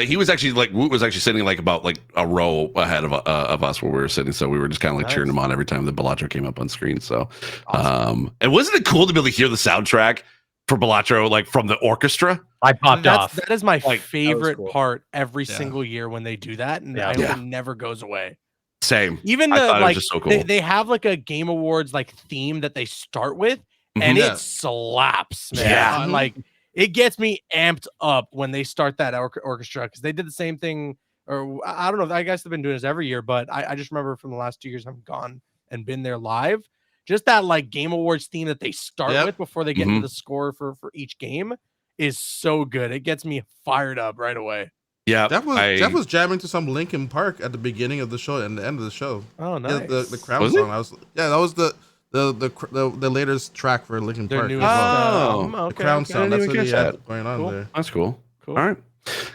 he was actually like Woot was actually sitting like about like a row ahead of us where we were sitting, so we were just kind of like cheering him on every time the Balatro came up on screen. So, awesome. And wasn't it cool to be able to hear the soundtrack for Balatro like from the orchestra? I popped off. That is my favorite part every single year when they do that, and I hope it never goes away. Same. Even like just so cool. They have like a Game Awards like theme that they start with, and it slaps, man. Yeah. Like. It gets me amped up when they start that orchestra, because they did the same thing, or I don't know. I guess they've been doing this every year, but I just remember from the last 2 years I've gone and been there live. Just that like Game Awards theme that they start with before they get into the score for each game is so good. It gets me fired up right away. Yeah, Jeff was jamming to some Linkin Park at the beginning of the show and the end of the show. Oh, nice. Yeah, the Crown song. That was the latest track for Linkin Park. Okay. The Crown song. That's what he had going on there. That's cool. All right.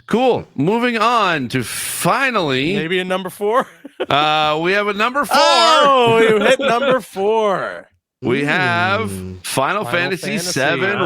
Cool. Moving on to finally, maybe a number 4. we have a number 4. Oh, you hit number 4. We have Final Fantasy VII Rebirth.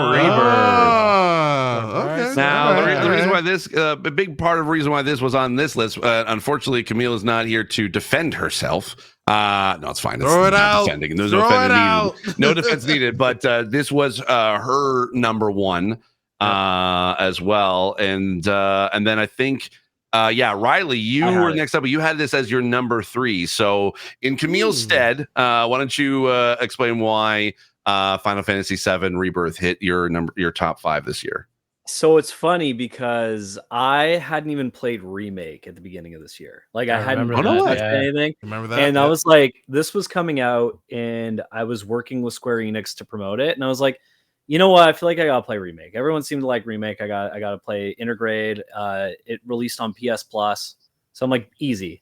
Okay. Now, the reason why this, a big part of the reason why this was on this list, unfortunately, Camille is not here to defend herself. No, it's fine. Throw it out. Defending. There's no defense needed. No defense needed. But this was her number 1 as well, and then I think. Riley, you were next up, but you had this as your number 3. So in Camille's stead, why don't you explain why Final Fantasy VII Rebirth hit your top 5 this year? So it's funny because I hadn't even played Remake at the beginning of this year. Like I hadn't touched anything. Remember that? And I was like, this was coming out and I was working with Square Enix to promote it. And I was like, you know what? I feel like I gotta play Remake. Everyone seemed to like Remake. I gotta play Intergrade. It released on PS Plus, so I'm like, easy.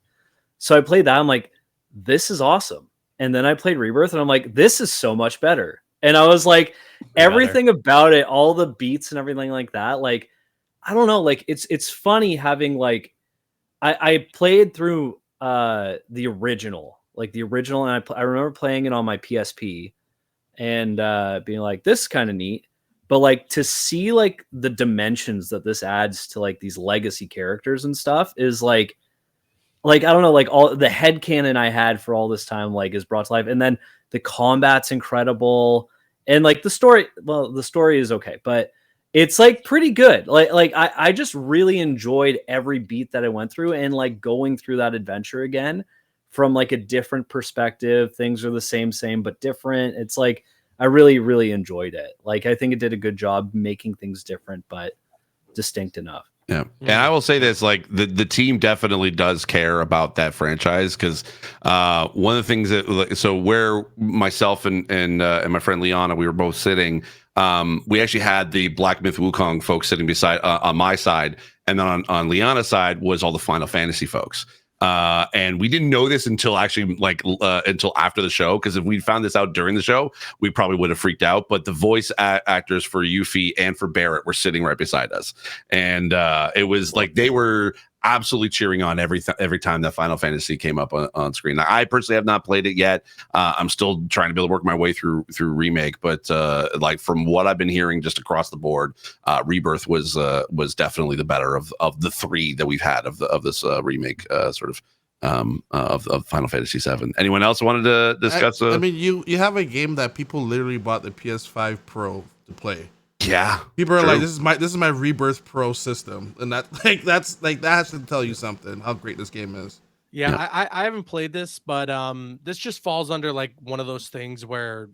So I played that. I'm like, this is awesome. And then I played Rebirth, and I'm like, this is so much better. And I was like, everything about it, all the beats and everything like that. Like, I don't know. Like, it's funny having like, I played through the original, and I remember playing it on my PSP. And being like, this is kind of neat, but like to see like the dimensions that this adds to like these legacy characters and stuff is like I don't know, like all the headcanon I had for all this time like is brought to life, and then the combat's incredible, and like the story is okay, but it's like pretty good. Like I just really enjoyed every beat that I went through, and like going through that adventure again from like a different perspective. Things are the same but different. It's like I really, really enjoyed it. Like I think it did a good job making things different but distinct enough. Yeah. And I will say this, like the team definitely does care about that franchise, because one of the things that, so where myself and my friend Liana, we were both sitting, we actually had the Black Myth Wukong folks sitting beside on my side, and then on Liana's side was all the Final Fantasy folks. And we didn't know this until actually until after the show, because if we found this out during the show, we probably would have freaked out. But the voice actors for Yuffie and for Barrett were sitting right beside us, and it was like they were absolutely cheering on every time that Final Fantasy came up on screen. Now, I personally have not played it yet. I'm still trying to be able to work my way through Remake, but like from what I've been hearing just across the board, Rebirth was definitely the better of the 3 that we've had of this remake sort of Final Fantasy VII. Anyone else wanted to discuss? I mean, you have a game that people literally bought the PS5 Pro to play. Yeah, people are like, this is my Rebirth Pro system, and that that has to tell you something how great this game is. Yeah. I haven't played this, but this just falls under like one of those things where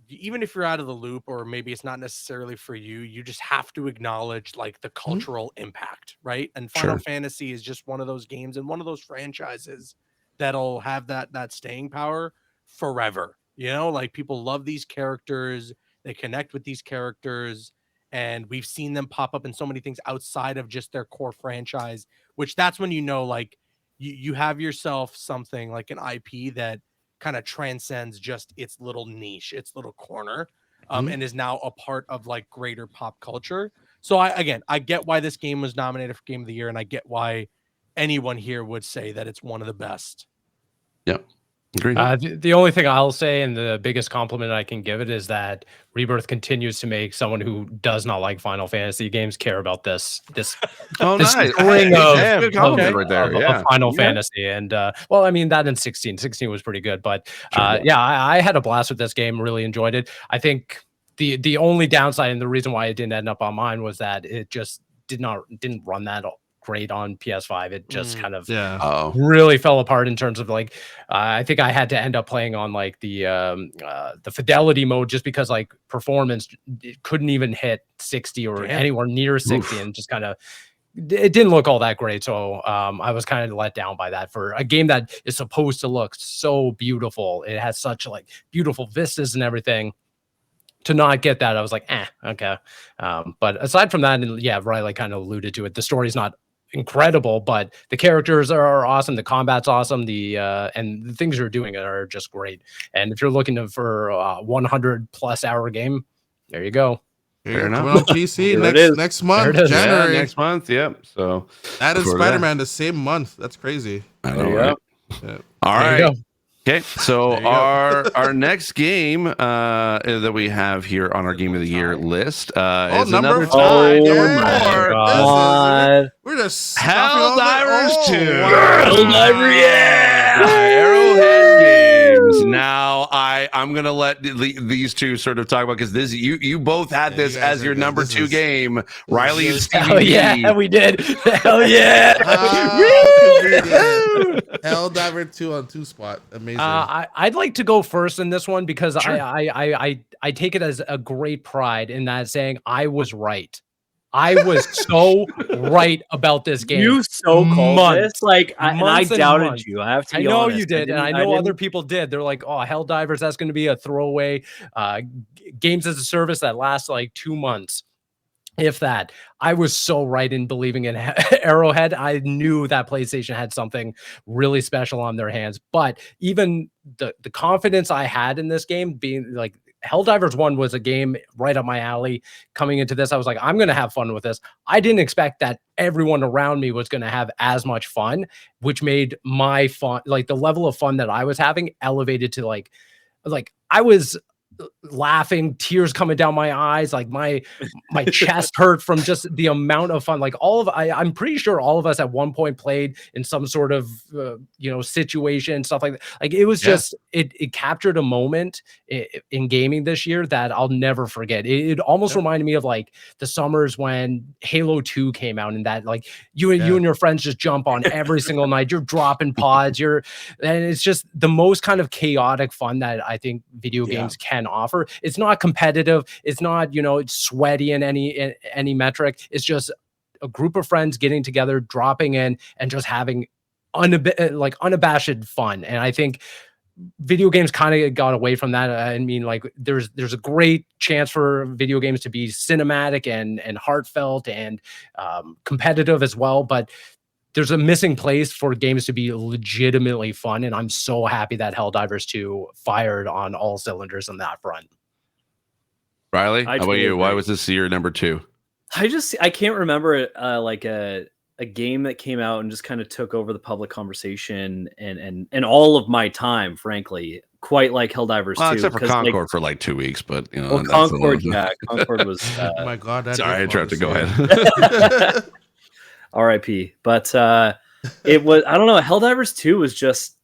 even if you're out of the loop, or maybe it's not necessarily for you, you just have to acknowledge like the cultural impact, right? And Final Fantasy is just one of those games and one of those franchises that'll have that staying power forever. You know, like people love these characters, they connect with these characters, and we've seen them pop up in so many things outside of just their core franchise, which that's when you know, like you have yourself something like an IP that kind of transcends just its little niche, its little corner, and is now a part of like greater pop culture. So I get why this game was nominated for Game of the Year, and I get why anyone here would say that it's one of the best. Yep. The only thing I'll say, and the biggest compliment I can give it, is that Rebirth continues to make someone who does not like Final Fantasy games care about this oh, this nice. string Good of right there. Of Final Fantasy. And well, I mean, that in 16 was pretty good, but I had a blast with this game, really enjoyed it. I think the only downside, and the reason why it didn't end up on mine, was that it just didn't run that great on PS5. It just kind of really fell apart in terms of like I think I had to end up playing on like the fidelity mode, just because like performance, it couldn't even hit 60 or anywhere near 60. And just kind of it didn't look all that great. So I was kind of let down by that for a game that is supposed to look so beautiful. It has such like beautiful vistas and everything. To not get that, I was like, okay. But aside from that, and Riley kind of alluded to it, the story's not incredible, but the characters are awesome, the combat's awesome, and the things you're doing are just great. And if you're looking for a 100+ hour game, there you go. Fair enough. Coming on PC next month, January. Next month. Yep. So that is Spider-Man the same month. That's crazy. I know, right? Yeah. All right. Okay, so our next game that we have here on our Game of the Year list is number another 4. We're just Helldivers 2. Helldiver, Arrowhead Games. Now I'm gonna let these two sort of talk about, because this you both had this as your number 2 game. Riley and Stevie. Oh yeah, we did. Hell yeah! Helldiver 2 on 2 spot. Amazing. I'd like to go first in this one because I take it as a great pride in that, saying I was right. I was so right about this game. You so called this, like, and I doubted you. I have to be honest. I know you did, and I know other people did. They're like, "Oh, Helldivers, that's going to be a throwaway games as a service that lasts like 2 months." If that. I was so right in believing in Arrowhead. I knew that PlayStation had something really special on their hands. But even the confidence I had in this game, being like, Helldivers 1 was a game right up my alley. Coming into this, I was like, I'm going to have fun with this. I didn't expect that everyone around me was going to have as much fun, which made my fun, like the level of fun that I was having, elevated to like I was laughing, tears coming down my eyes, like my chest hurt from just the amount of fun. Like I'm pretty sure all of us at one point played in some sort of situation, stuff like that. Like it was just it captured a moment in gaming this year that I'll never forget. It almost reminded me of like the summers when Halo 2 came out, and that like you and your friends just jump on every single night. You're dropping pods, and it's just the most kind of chaotic fun that I think video games can offer. It's not competitive, it's not it's sweaty in any metric. It's just a group of friends getting together, dropping in, and just having unabashed fun. And I think video games kind of got away from that. I mean, like there's a great chance for video games to be cinematic and heartfelt and competitive as well, but there's a missing place for games to be legitimately fun, and I'm so happy that Helldivers 2 fired on all cylinders on that front. Riley, how about you? Why was this your number 2? I can't remember like a game that came out and just kind of took over the public conversation and all of my time, frankly, quite like Helldivers 2. Except for Concord for like 2 weeks, but Concord, Concord was. Oh my God! Sorry, I interrupted. Go ahead. RIP. But it was, I don't know, Helldivers 2 was just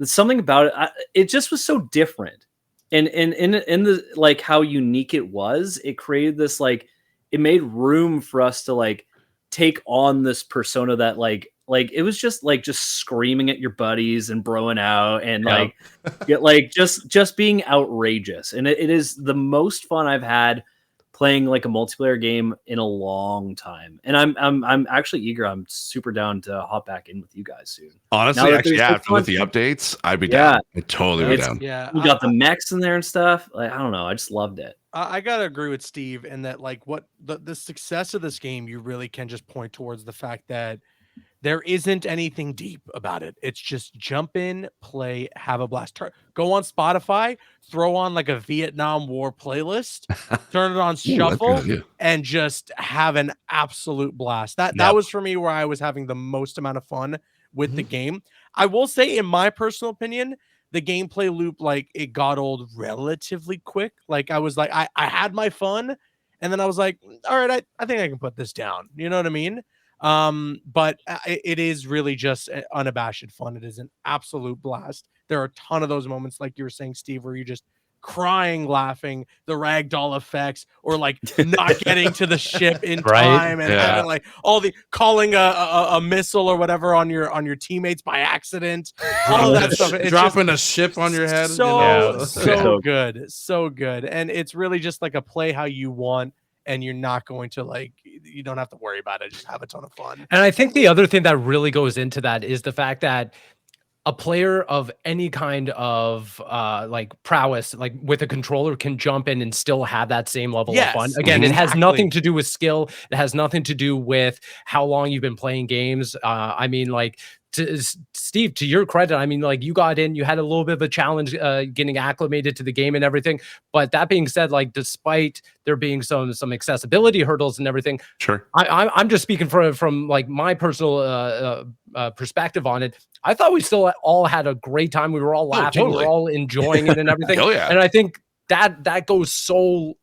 something about it. It just was so different. And in the like how unique it was, it created this like it made room for us to like take on this persona that like it was just screaming at your buddies and broing out and like just being outrageous. And it is the most fun I've had playing like a multiplayer game in a long time, and I'm actually eager. I'm super down to hop back in with you guys soon. Honestly, actually, after with the updates, I'd be down. I'd totally be down. Yeah, we got the mechs in there and stuff. Like I don't know, I just loved it. I gotta agree with Steve in that like what the success of this game, you really can just point towards the fact that there isn't anything deep about it. It's just jump in, play, have a blast. Go on Spotify, throw on like a Vietnam War playlist, turn it on shuffle, and just have an absolute blast. That was for me where I was having the most amount of fun with the game. I will say, in my personal opinion, the gameplay loop, like it got old relatively quick. Like I was like, I had my fun, and then I was like, all right, I think I can put this down. You know what I mean? But it is really just unabashed fun. It is an absolute blast. There are a ton of those moments, like you were saying, Steve, where you just crying, laughing, the ragdoll effects, or like not getting to the ship in time, and having like all the calling a missile or whatever on your teammates by accident, all of that stuff. It's dropping a ship on your head. So good, so good. And it's really just like a play how you want, and you're not going to like, you don't have to worry about it. Just have a ton of fun. And I think the other thing that really goes into that is the fact that a player of any kind of like prowess, like with a controller, can jump in and still have that same level of fun. Again, it has nothing to do with skill. It has nothing to do with how long you've been playing games. I mean, like Steve, to your credit, I mean, like you got in, you had a little bit of a challenge getting acclimated to the game and everything. But that being said, like despite there being some accessibility hurdles and everything, sure, I'm just speaking from like my personal perspective on it. I thought we still all had a great time. We were all laughing, we were all enjoying it and everything. Oh yeah, and I think that goes so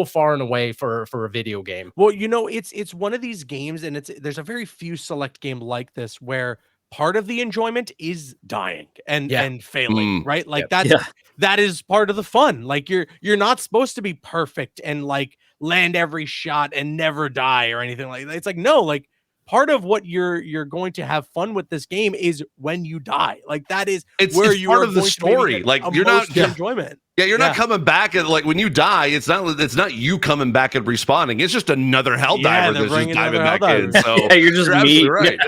far and away for a video game. Well, you know, it's one of these games, and there's a very few select game like this where part of the enjoyment is dying and failing, right? Like that is part of the fun. Like you're not supposed to be perfect and like land every shot and never die or anything like that. It's like, no, like part of what you're going to have fun with this game is when you die. Like that is it's you part are of the story. Like you're not enjoyment. Yeah, you're not coming back and like when you die, it's not you coming back and respawning. It's just another hell diver that's just diving back in. So you're just absolutely right.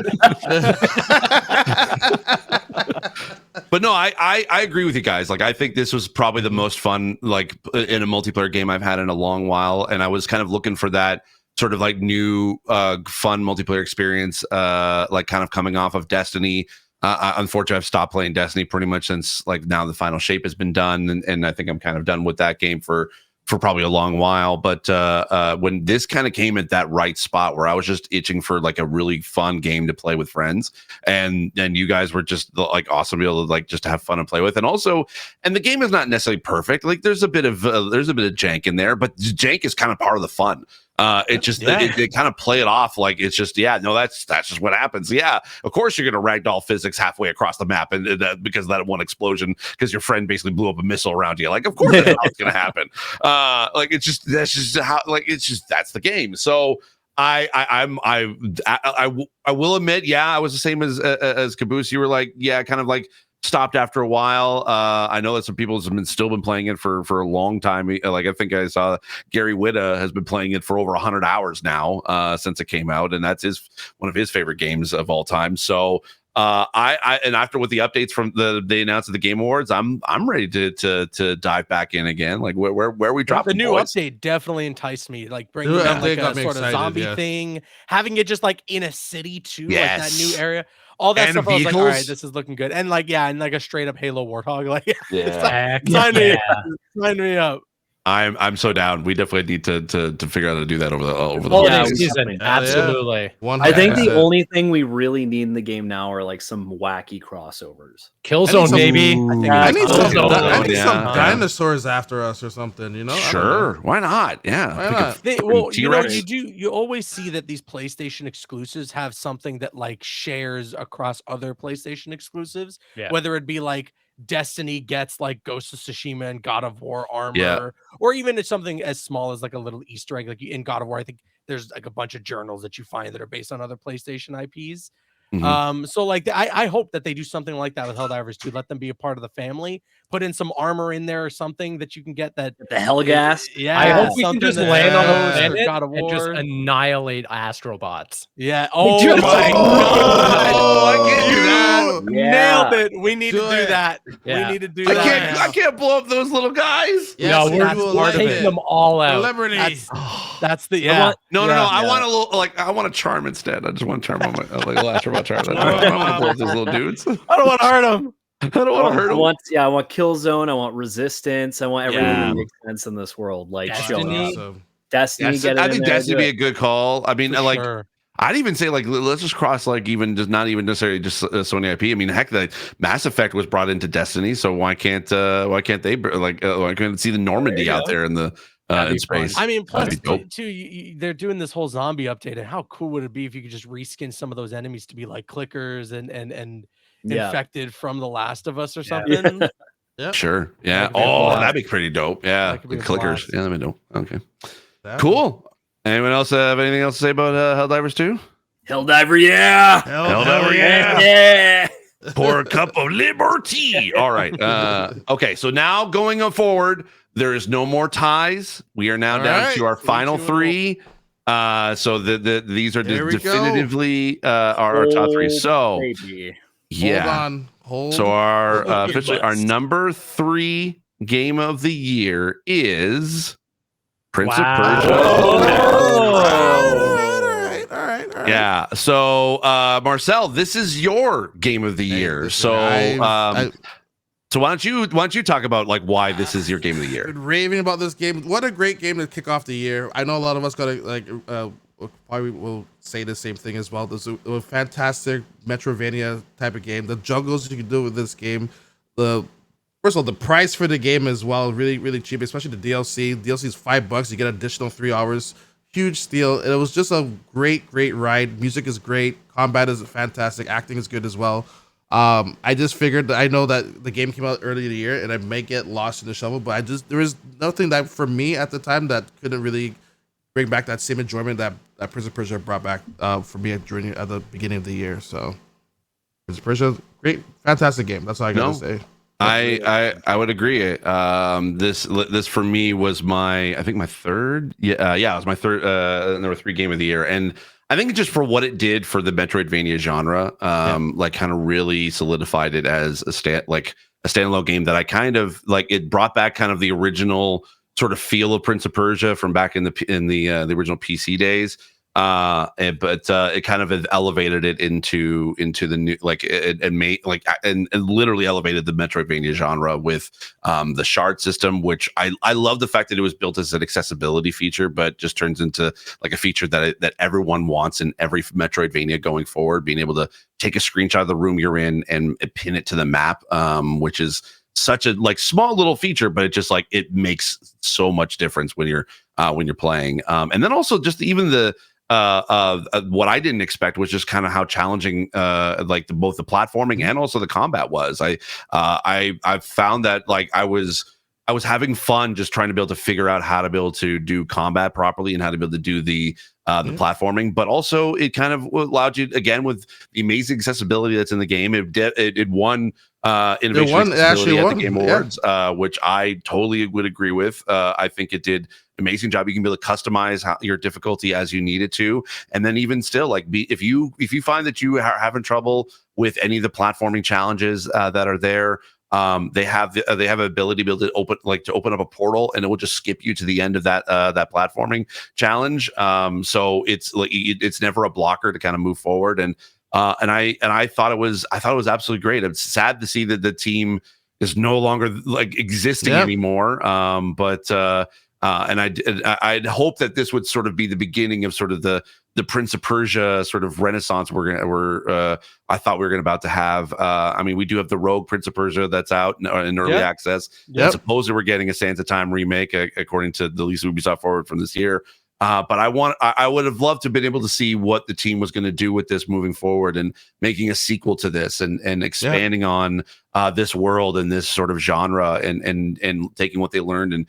But no, I agree with you guys. Like I think this was probably the most fun like in a multiplayer game I've had in a long while, and I was kind of looking for that sort of like new fun multiplayer experience, like kind of coming off of Destiny. Unfortunately, I've stopped playing Destiny pretty much since like now the final shape has been done, and I think I'm kind of done with that game for probably a long while. But when this kind of came at that right spot where I was just itching for like a really fun game to play with friends, and you guys were just like awesome to be able to like just have fun and play with, and the game is not necessarily perfect. Like there's a bit of jank in there, but jank is kind of part of the fun. It just it kind of play it off like it's just that's just what happens. Yeah, of course you're gonna ragdoll physics halfway across the map and because of that one explosion because your friend basically blew up a missile around you. Like of course that's how it's gonna happen. Like it's just that's the game. So I will admit, I was the same as Caboose. You were like, kind of like stopped after a while. I know that some people have still been playing it for a long time. Like I think I saw Gary Whitta has been playing it for over 100 hours now since it came out, and that's one of his favorite games of all time. So I and after with the updates from they announced at the Game Awards, I'm ready to dive back in again. Like where we dropped the new update definitely enticed me. Like bringing in like a sort of zombie thing, having it just like in a city too, like that new area. All that stuff, I was like, all right, this is looking good. And like, and like a straight up Halo Warthog. Like, sign me up. I'm so down. We definitely need to figure out how to do that over the holiday season. Absolutely. 100%. I think the only thing we really need in the game now are like some wacky crossovers. Killzone, baby. I need some dinosaurs after us or something. You know? Sure. Why not? Yeah. Why not? You always see that these PlayStation exclusives have something that like shares across other PlayStation exclusives. Yeah. Whether it be like Destiny gets like Ghost of Tsushima and God of War armor, or even it's something as small as like a little Easter egg. Like in God of War, I think there's like a bunch of journals that you find that are based on other PlayStation IPs. So like I hope that they do something like that with Helldivers 2. Let them be a part of the family. Put in some armor in there or something that you can get that the Hellgas. I hope we can just land on a planet and just annihilate astrobots. Yeah. Oh my god. I can't do that. Nailed it. We need to do that. We need to do that. I can't blow up those little guys. No, we're taking them all out. That's the No. I want a little I want a charm instead. I just want to charm on my like astrobot charm. I don't want to blow up those little dudes. I don't want to hurt them. I don't want to hurt them. I want Killzone. I want Resistance. I want everything that makes sense in this world. Like Destiny. I think Destiny would be a good call. I mean, I'd even say like let's just cross like even just not even necessarily just Sony IP. I mean, heck, the Mass Effect was brought into Destiny, so why can't they like why couldn't see the Normandy out there in the in space? I mean, plus too, they're doing this whole zombie update, and how cool would it be if you could just reskin some of those enemies to be like clickers and infected from The Last of Us or something? Yeah. Sure. Yeah. That'd be pretty dope. Yeah. The clickers. Yeah, that'd be dope. Okay. Cool. Anyone else have anything else to say about Helldivers 2? Helldiver, yeah. Helldiver, yeah. Pour a cup of liberty. All right. Okay. So now going forward, there is no more ties. We are now down to our final three. So these are definitively our top three. So Hold so our number 3 game of the year is Prince of Persia. All right. Yeah. So, Marcel, this is your game of the year. So, so why don't you talk about like why this is your game of the year? Been raving about this game. What a great game to kick off the year. I know a lot of us got to probably will say the same thing as well. This is a fantastic Metroidvania type of game. The juggles you can do with this game. First of all, the price for the game as well, really, really cheap, especially the DLC. DLC is $5. You get additional 3 hours. Huge steal. It was just a great ride. Music is great. Combat is fantastic. Acting is good as well. I just figured that I know that the game came out early in the year and I may get lost in the shuffle, but there was nothing that for me at the time that couldn't really bring back that same enjoyment that Prince of Persia brought back for me at the beginning of the year. So Prince of Persia, great, fantastic game. That's all I gotta say. I would agree. This for me was my third. It was my third. There were 3 game of the year, and I think just for what it did for the Metroidvania genre, like kind of really solidified it as a standalone game that I kind of like. It brought back kind of the original sort of feel of Prince of Persia from back in the original PC days. But it kind of elevated it into the new, like it made like and literally elevated the Metroidvania genre with the shard system, which I love the fact that it was built as an accessibility feature, but just turns into like a feature that everyone wants in every Metroidvania going forward, being able to take a screenshot of the room you're in and pin it to the map, which is such a like small little feature, but it just like it makes so much difference when you're playing. And then also just even what I didn't expect was just kind of how challenging like both the platforming and also the combat was. I found that like I was having fun just trying to be able to figure out how to be able to do combat properly and how to be able to do the platforming, but also it kind of allowed you, again, with the amazing accessibility that's in the game. It won innovation accessibility at the Game Awards, which I totally would agree with. I think it did an amazing job. You can be able to customize your difficulty as you need it to, and then even still, like, if you find that you are having trouble with any of the platforming challenges that are there, they have an ability to be able to open up a portal, and it will just skip you to the end of that platforming challenge. So it's never a blocker to kind of move forward. And I thought it was absolutely great. I'm sad to see that the team is no longer like existing anymore. And I'd hope that this would sort of be the beginning of sort of the Prince of Persia sort of renaissance I thought we were about to have. I mean, we do have the Rogue Prince of Persia that's out in early access. And supposedly we're getting a Sands of Time remake, according to the least Ubisoft forward from this year. But I would have loved to have been able to see what the team was going to do with this moving forward and making a sequel to this and expanding on this world and this sort of genre and taking what they learned and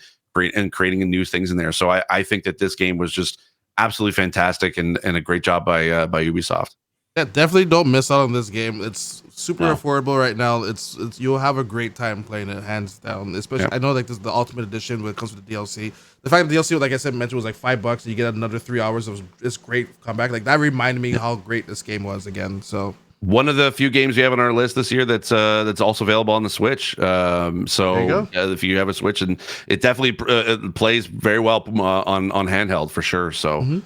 creating new things in there. So I think that this game was just absolutely fantastic and a great job by Ubisoft. Yeah, definitely don't miss out on this game. It's super affordable right now. It's you'll have a great time playing it, hands down. Especially, I know like this is the ultimate edition when it comes to the DLC. The fact that the DLC, like I said, mentioned was like $5, and you get another 3 hours of this great comeback. Like that reminded me how great this game was again. So one of the few games we have on our list this year that's also available on the Switch. So if you have a Switch, and it definitely plays very well on handheld for sure. So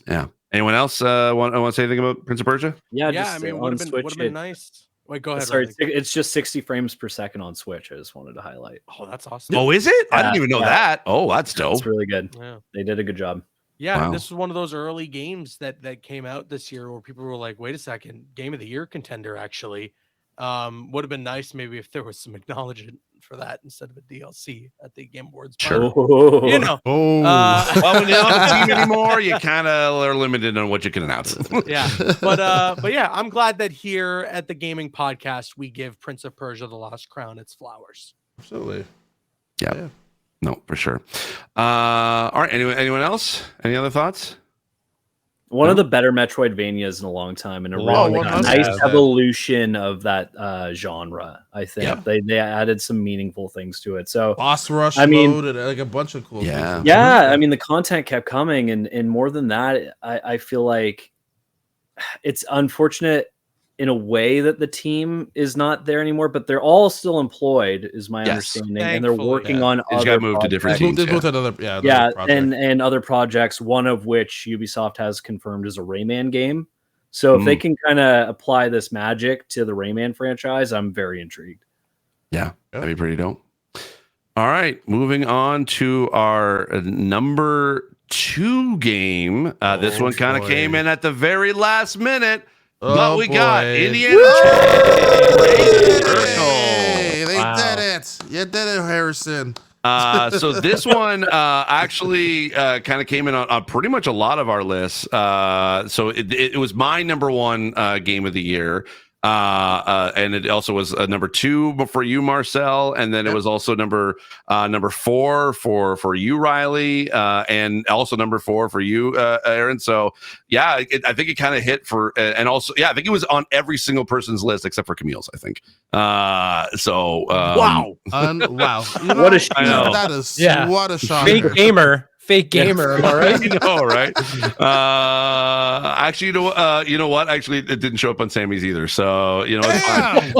yeah. Anyone else want to say anything about Prince of Persia? Yeah, I mean, would have been nice. Wait, go ahead. Sorry, it's just 60 frames per second on Switch. I just wanted to highlight. Oh, that's awesome. Oh, is it? I didn't even know that. Oh, that's dope. It's really good. Yeah. They did a good job. Yeah, This was one of those early games that came out this year where people were like, wait a second, game of the year contender, actually. Would have been nice maybe if there was some acknowledgement for that instead of a DLC at the Game Awards. Sure. You know. Well, when you don't have a team anymore, you kind of are limited on what you can announce. But yeah, I'm glad that here at the gaming podcast we give Prince of Persia: The Lost Crown its flowers. Absolutely. Yeah. No, for sure. All right. Anyone else? Any other thoughts? One of the better Metroidvanias in a long time, and a really nice evolution of that genre. I think they added some meaningful things to it. So boss rush mode and like a bunch of cool things. Yeah. I mean, the content kept coming, and more than that, I feel like it's unfortunate in a way that the team is not there anymore, but they're all still employed, is my understanding, and they're Thankfully, working on He's other got moved to different teams. They moved to another, yeah, project. and other projects, one of which Ubisoft has confirmed is a Rayman game. So if they can kind of apply this magic to the Rayman franchise, I'm very intrigued. Yeah, that'd be pretty dope. All right, moving on to our number 2 game. This one kind of came in at the very last minute, but we got Indiana Hey, they did it. You did it, Harrison. So this one actually kind of came in on pretty much a lot of our lists. So it was my number 1 game of the year. And it also was number 2 for you, Marcel, and then it was also number 4 for you, Riley, and also number 4 for you, Aaron. So yeah, I think it kind of hit for, and also I think it was on every single person's list except for Camille's. I think. Wow, wow, you know, what a shock! That is what a shock. Fake gamer, all right. You know, right? Actually, you know what? Actually, it didn't show up on Sammy's either. So you know, it's fine.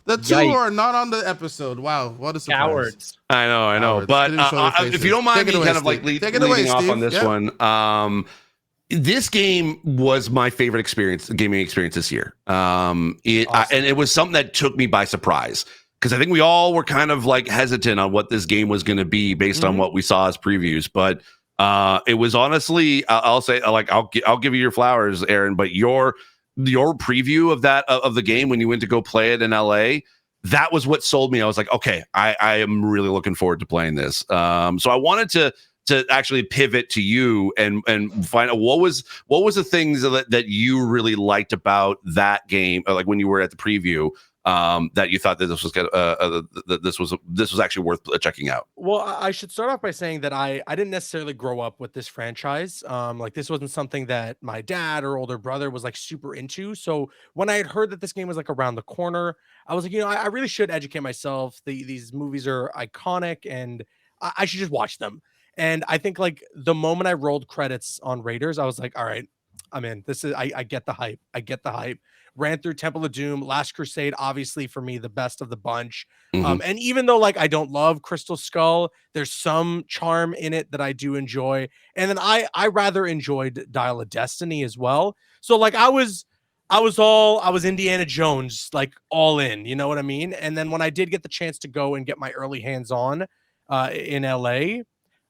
The two are not on the episode. Wow, what a surprise! Cowards. I know. But if you don't mind me kind of like leading off on this one, this game was my favorite gaming experience this year. And it was something that took me by surprise. Because I think we all were kind of like hesitant on what this game was going to be based on what we saw as previews. But it was honestly, I'll say, like, I'll give you your flowers, Aaron. But your preview of that of the game when you went to go play it in LA, that was what sold me. I was like, okay, I am really looking forward to playing this. So I wanted to actually pivot to you and find out what was the things that you really liked about that game, like when you were at the preview. That you thought that this was actually worth checking out. Well, I should start off by saying that I didn't necessarily grow up with this franchise. Like this wasn't something that my dad or older brother was like super into. So when I had heard that this game was like around the corner, I was like, I really should educate myself. These movies are iconic, and I should just watch them. And I think like the moment I rolled credits on Raiders, I was like, all right, I'm in. This is I get the hype. Ran through Temple of Doom, Last Crusade, obviously for me the best of the bunch. And even though like I don't love Crystal Skull, there's some charm in it that I do enjoy. And then I rather enjoyed Dial of Destiny as well. So like I was Indiana Jones, like all in, you know what I mean? And then when I did get the chance to go and get my early hands on in LA,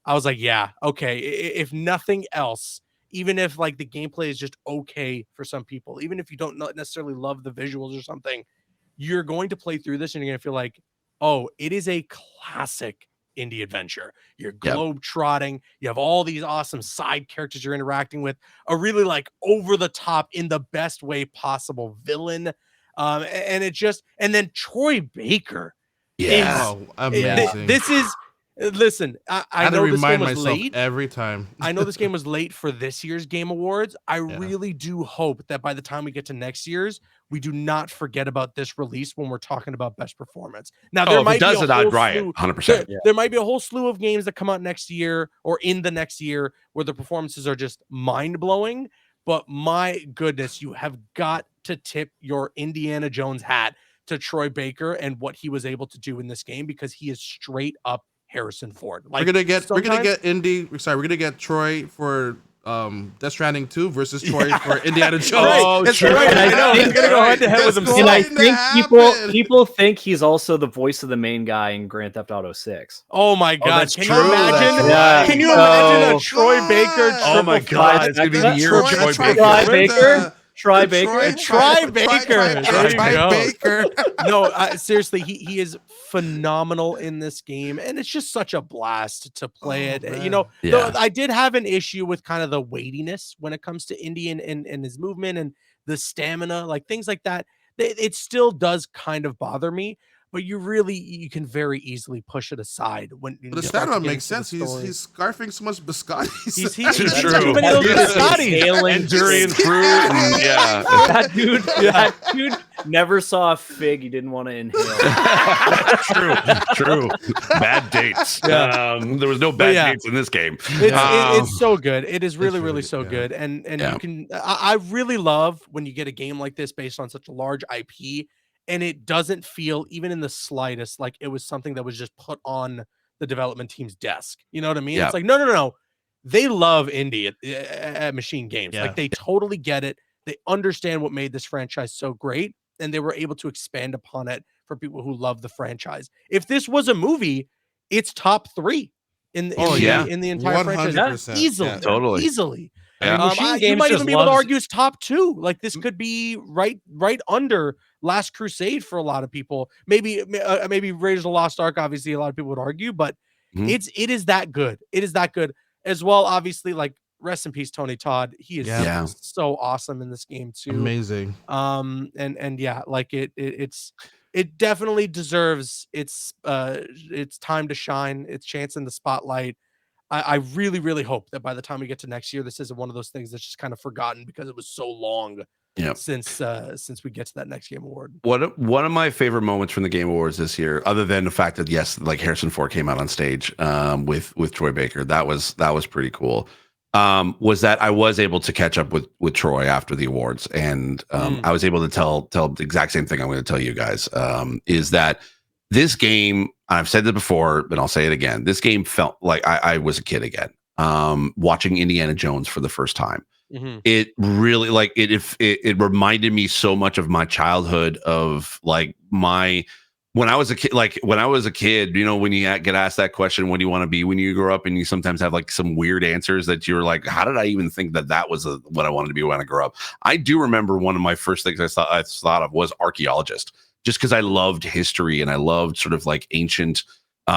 I was like, yeah, okay. If nothing else, even if like the gameplay is just okay for some people, even if you don't necessarily love the visuals or something, you're going to play through this and you're going to feel like, oh, it is a classic indie adventure. You're globe trotting. You have all these awesome side characters you're interacting with, a really like over the top in the best way possible villain. And then Troy Baker. Amazing. This is, listen, I know this game was late every time. I know this game was late for this year's Game Awards. I really do hope that by the time we get to next year's, we do not forget about this release when we're talking about best performance. Now, there might be a whole slew, 100%. There might be a whole slew of games that come out next year or in the next year where the performances are just mind-blowing. But my goodness, you have got to tip your Indiana Jones hat to Troy Baker and what he was able to do in this game, because he is straight up Harrison Ford. Like, we're gonna get Troy for Death Stranding 2 versus Troy for Indiana Jones. Oh, true. I know. He's gonna go head to head with himself. And I think people think he's also the voice of the main guy in Grand Theft Auto 6. Oh my god! That's Can true. you imagine? Yeah. Can you imagine a Troy Baker? Oh my god! It's gonna be the year of Troy Baker. Troy Baker. No, seriously, he is phenomenal in this game, and it's just such a blast to play it. Man. You know, though I did have an issue with kind of the weightiness when it comes to Indy and his movement and the stamina, like things like that. It still does kind of bother me. but you can very easily push it aside when But the stand makes sense. He's scarfing so much biscotti. He's True. too many of those biscottis. And durian fruit. And, yeah. That dude never saw a fig he didn't want to inhale. True. Bad dates. Yeah. There was no bad dates in this game. It's so good. It is really so good. And you can. I really love when you get a game like this based on such a large IP, and it doesn't feel even in the slightest like it was something that was just put on the development team's desk. You know what I mean? It's like no. They love indie at Machine Games. Like they totally get it. They understand what made this franchise so great, and they were able to expand upon it for people who love the franchise. If this was a movie, it's top 3 in the entire franchise. Easily, totally. Easily. Yeah. You might even be able to argue it's top 2. Like this could be right under Last Crusade for a lot of people. Maybe Raiders of the Lost Ark. Obviously, a lot of people would argue, but it is that good. It is that good as well. Obviously, like rest in peace, Tony Todd. He is so awesome in this game too. Amazing. And like it definitely deserves its time to shine, its chance in the spotlight. I really, really hope that by the time we get to next year, this isn't one of those things that's just kind of forgotten because it was so long since we get to that next Game Award. One of my favorite moments from the Game Awards this year, other than the fact that like Harrison Ford came out on stage with Troy Baker, that was pretty cool. Was that I was able to catch up with Troy after the awards, and I was able to tell the exact same thing I'm going to tell you guys. Is that this game? I've said it before, but I'll say it again. This game felt like I was a kid again, watching Indiana Jones for the first time. Mm-hmm. It really it reminded me so much of my childhood, of like when I was a kid, you know, when you get asked that question, what do you want to be when you grow up? And you sometimes have like some weird answers that you're like, how did I even think that was what I wanted to be when I grew up? I do remember one of my first things I thought of was archaeologist, just because I loved history and I loved sort of like ancient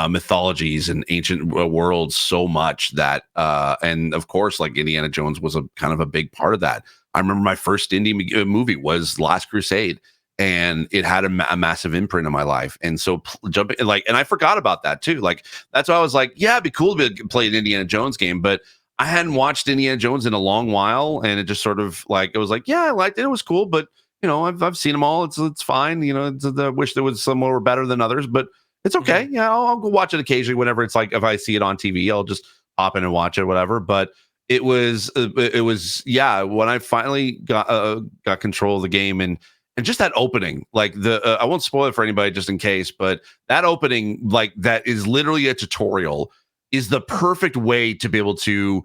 mythologies and ancient worlds so much that, and of course, like Indiana Jones was a kind of a big part of that. I remember my first indie movie was Last Crusade, and it had a massive imprint on my life. And so jumping and I forgot about that too. Like, that's why I was like, yeah, it'd be cool to play an Indiana Jones game, but I hadn't watched Indiana Jones in a long while. And it just sort of like, it was like, yeah, I liked it. It was cool, but you know, I've seen them all. It's fine. You know, I wish there was some more better than others, but it's okay. Mm-hmm. Yeah. I'll go watch it occasionally whenever it's like, if I see it on TV, I'll just hop in and watch it, whatever. But it was when I finally got control of the game, and just that opening, like I won't spoil it for anybody just in case, but that opening, like that is literally a tutorial, is the perfect way to be able to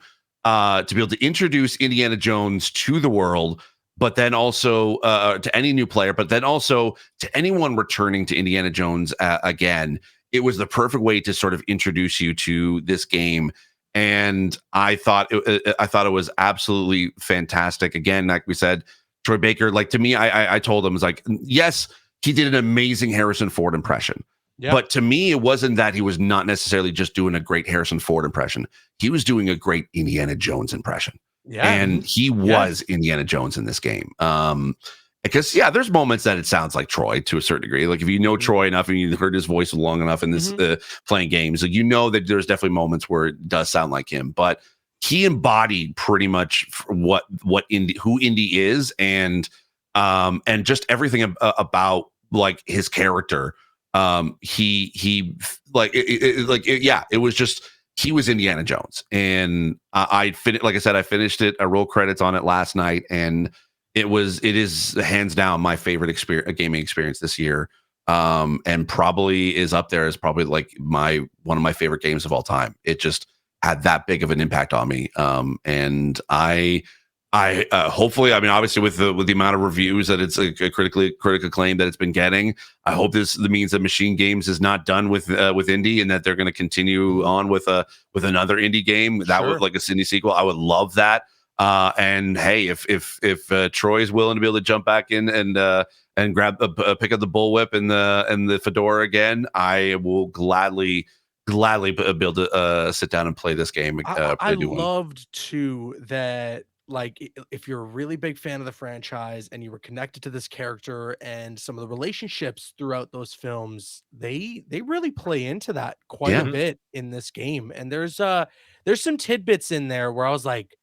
introduce Indiana Jones to the world, but then also to any new player, but then also to anyone returning to Indiana Jones again. It was the perfect way to sort of introduce you to this game. And I thought it was absolutely fantastic. Again, like we said, Troy Baker, like to me, I told him, was like, yes, he did an amazing Harrison Ford impression. Yep. But to me, it wasn't that he was not necessarily just doing a great Harrison Ford impression. He was doing a great Indiana Jones impression. Yeah. And he was Indiana Jones in this game. Because there's moments that it sounds like Troy to a certain degree. Like if you know Troy enough and you heard his voice long enough in this playing games, like, you know that there's definitely moments where it does sound like him. But he embodied pretty much who Indy is, and just everything about like his character. It was just, he was Indiana Jones, and I finished it. I rolled credits on it last night, and it is hands down my favorite gaming experience this year. And probably is up there as probably like one of my favorite games of all time. It just had that big of an impact on me. And I hopefully, I mean, obviously with the amount of reviews that it's a critically acclaimed that it's been getting, I hope this means that Machine Games is not done with indie, and that they're going to continue on with another indie game that would, like a indie sequel. I would love that. And hey, if Troy is willing to be able to jump back in and grab pick up the bullwhip and the fedora again, I will gladly be able to sit down and play this game. I loved too that like if you're a really big fan of the franchise and you were connected to this character and some of the relationships throughout those films, they really play into that quite a bit in this game. And there's some tidbits in there where I was like,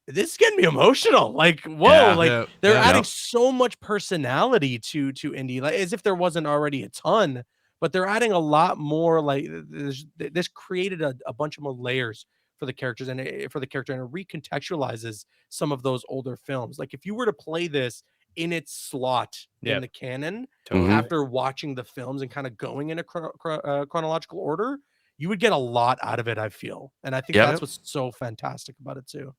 this is getting me emotional. Like, whoa, they're adding so much personality to Indy, like as if there wasn't already a ton, but they're adding a lot more. Like this created a bunch of more layers for the characters and it recontextualizes some of those older films. Like if you were to play this in its slot in the canon after watching the films and kind of going in a chronological order, you would get a lot out of it, I feel. And I think that's what's so fantastic about it too.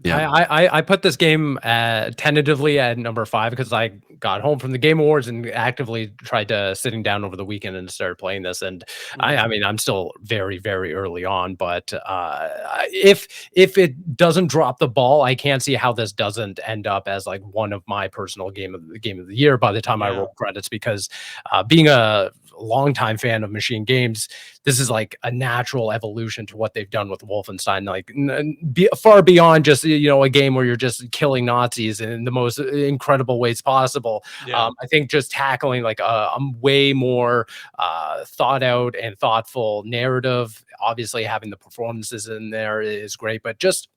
I put this game tentatively at number 5 because I got home from the Game Awards and actively tried to sitting down over the weekend and started playing this. And I mean, I'm still very, very early on, but if it doesn't drop the ball, I can't see how this doesn't end up as like one of my personal game of the year by the time I roll credits, because being a longtime fan of machine games, this is like a natural evolution to what they've done with Wolfenstein, like far beyond just, you know, a game where you're just killing Nazis in the most incredible ways possible. I think just tackling like a way more thought out and thoughtful narrative. Obviously having the performances in there is great, but just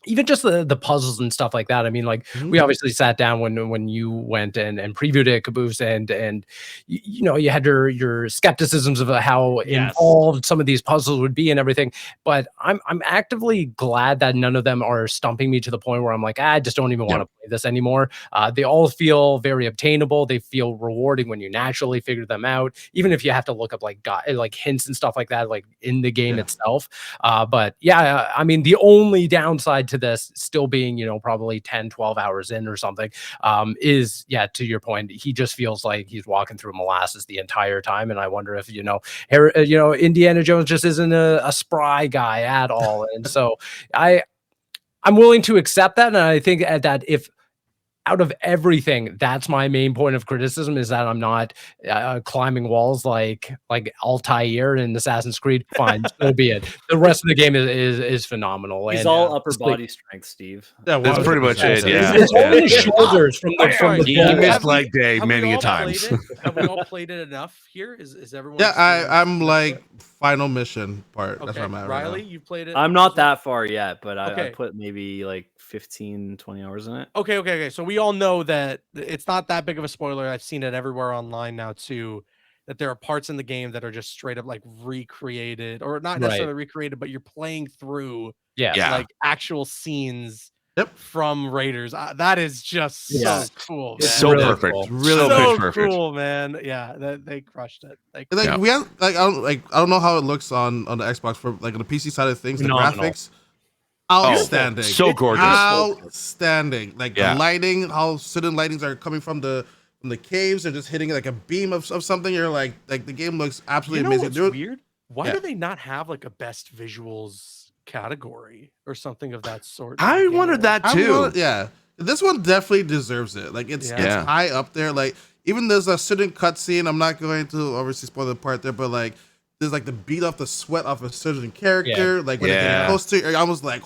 even just the puzzles and stuff like that. I mean, like we obviously sat down when you went and previewed it, Caboose, and you know, you had your skepticisms of how involved some of these puzzles would be and everything. But I'm actively glad that none of them are stumping me to the point where I'm like, I just don't even want to play this anymore. They all feel very obtainable. They feel rewarding when you naturally figure them out, even if you have to look up like hints and stuff like that, like in the game itself. But yeah, I mean, the only downside to this still being, you know, probably 10-12 hours in or something, is to your point, he just feels like he's walking through molasses the entire time. And I wonder if, you know, Indiana Jones just isn't a spry guy at all. And so I'm willing to accept that. And I think that if out of everything, that's my main point of criticism, is that I'm not climbing walls like Altair in Assassin's Creed. Fine, so be it. The rest of the game is phenomenal. He's all upper body strength, Steve. Yeah, that's pretty much it. Yeah, it's only shoulders from the he missed leg day many a times. Have we all played it enough here? Is everyone? Yeah, I'm like final mission part. Okay. That's where I'm at. Riley, right now. you played it? I'm not that far yet, but I put maybe like 15-20 hours in it. Okay. So we all know that it's not that big of a spoiler. I've seen it everywhere online now too, that there are parts in the game that are just straight up like recreated, or not necessarily recreated, but you're playing through like actual scenes from Raiders. That is just so cool, man. So perfect. Really so perfect. Cool, man. Yeah, they crushed it. We have I don't know how it looks on the Xbox for like on the PC side of things. Phenomenal. The graphics, outstanding. So gorgeous. Outstanding. Like the lighting, how certain lightings are coming from the caves and just hitting like a beam of something. You're like the game looks absolutely amazing. What's weird? Why do they not have like a best visuals category or something of that sort? I wondered that too. This one definitely deserves it. Like it's high up there. Like even there's a certain cutscene. I'm not going to obviously spoil the part there, but like there's like the beat off the sweat off a certain character. Like when they get close to it, I was like,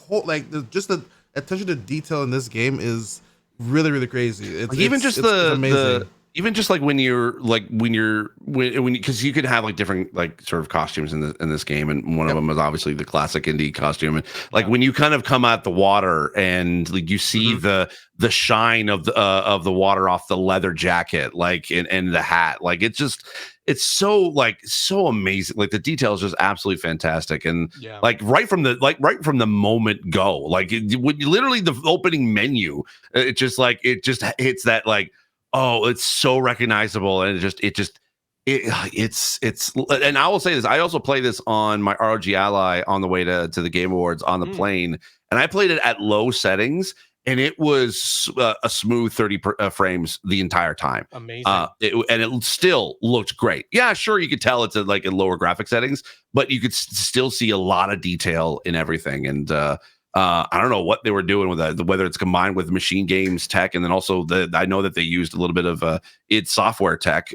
just the attention to detail in this game is really, really crazy. It's amazing. Even just like when because you could have like different like sort of costumes in this game, and one of them is obviously the classic indie costume, and like when you kind of come out the water and like you see the shine of the water off the leather jacket, like and the hat, like it's so amazing. Like the detail is just absolutely fantastic, and like right from the moment go, like literally the opening menu, it just hits that like, oh, it's so recognizable, and it's and I will say this, I also play this on my ROG Ally on the way to the Game Awards on the plane, and I played it at low settings, and it was a smooth 30 frames the entire time. Amazing. It still looked great. Yeah, sure, you could tell it's like in lower graphic settings, but you could still see a lot of detail in everything, and I don't know what they were doing with that, whether it's combined with Machine Games tech, and then also I know that they used a little bit of id Software tech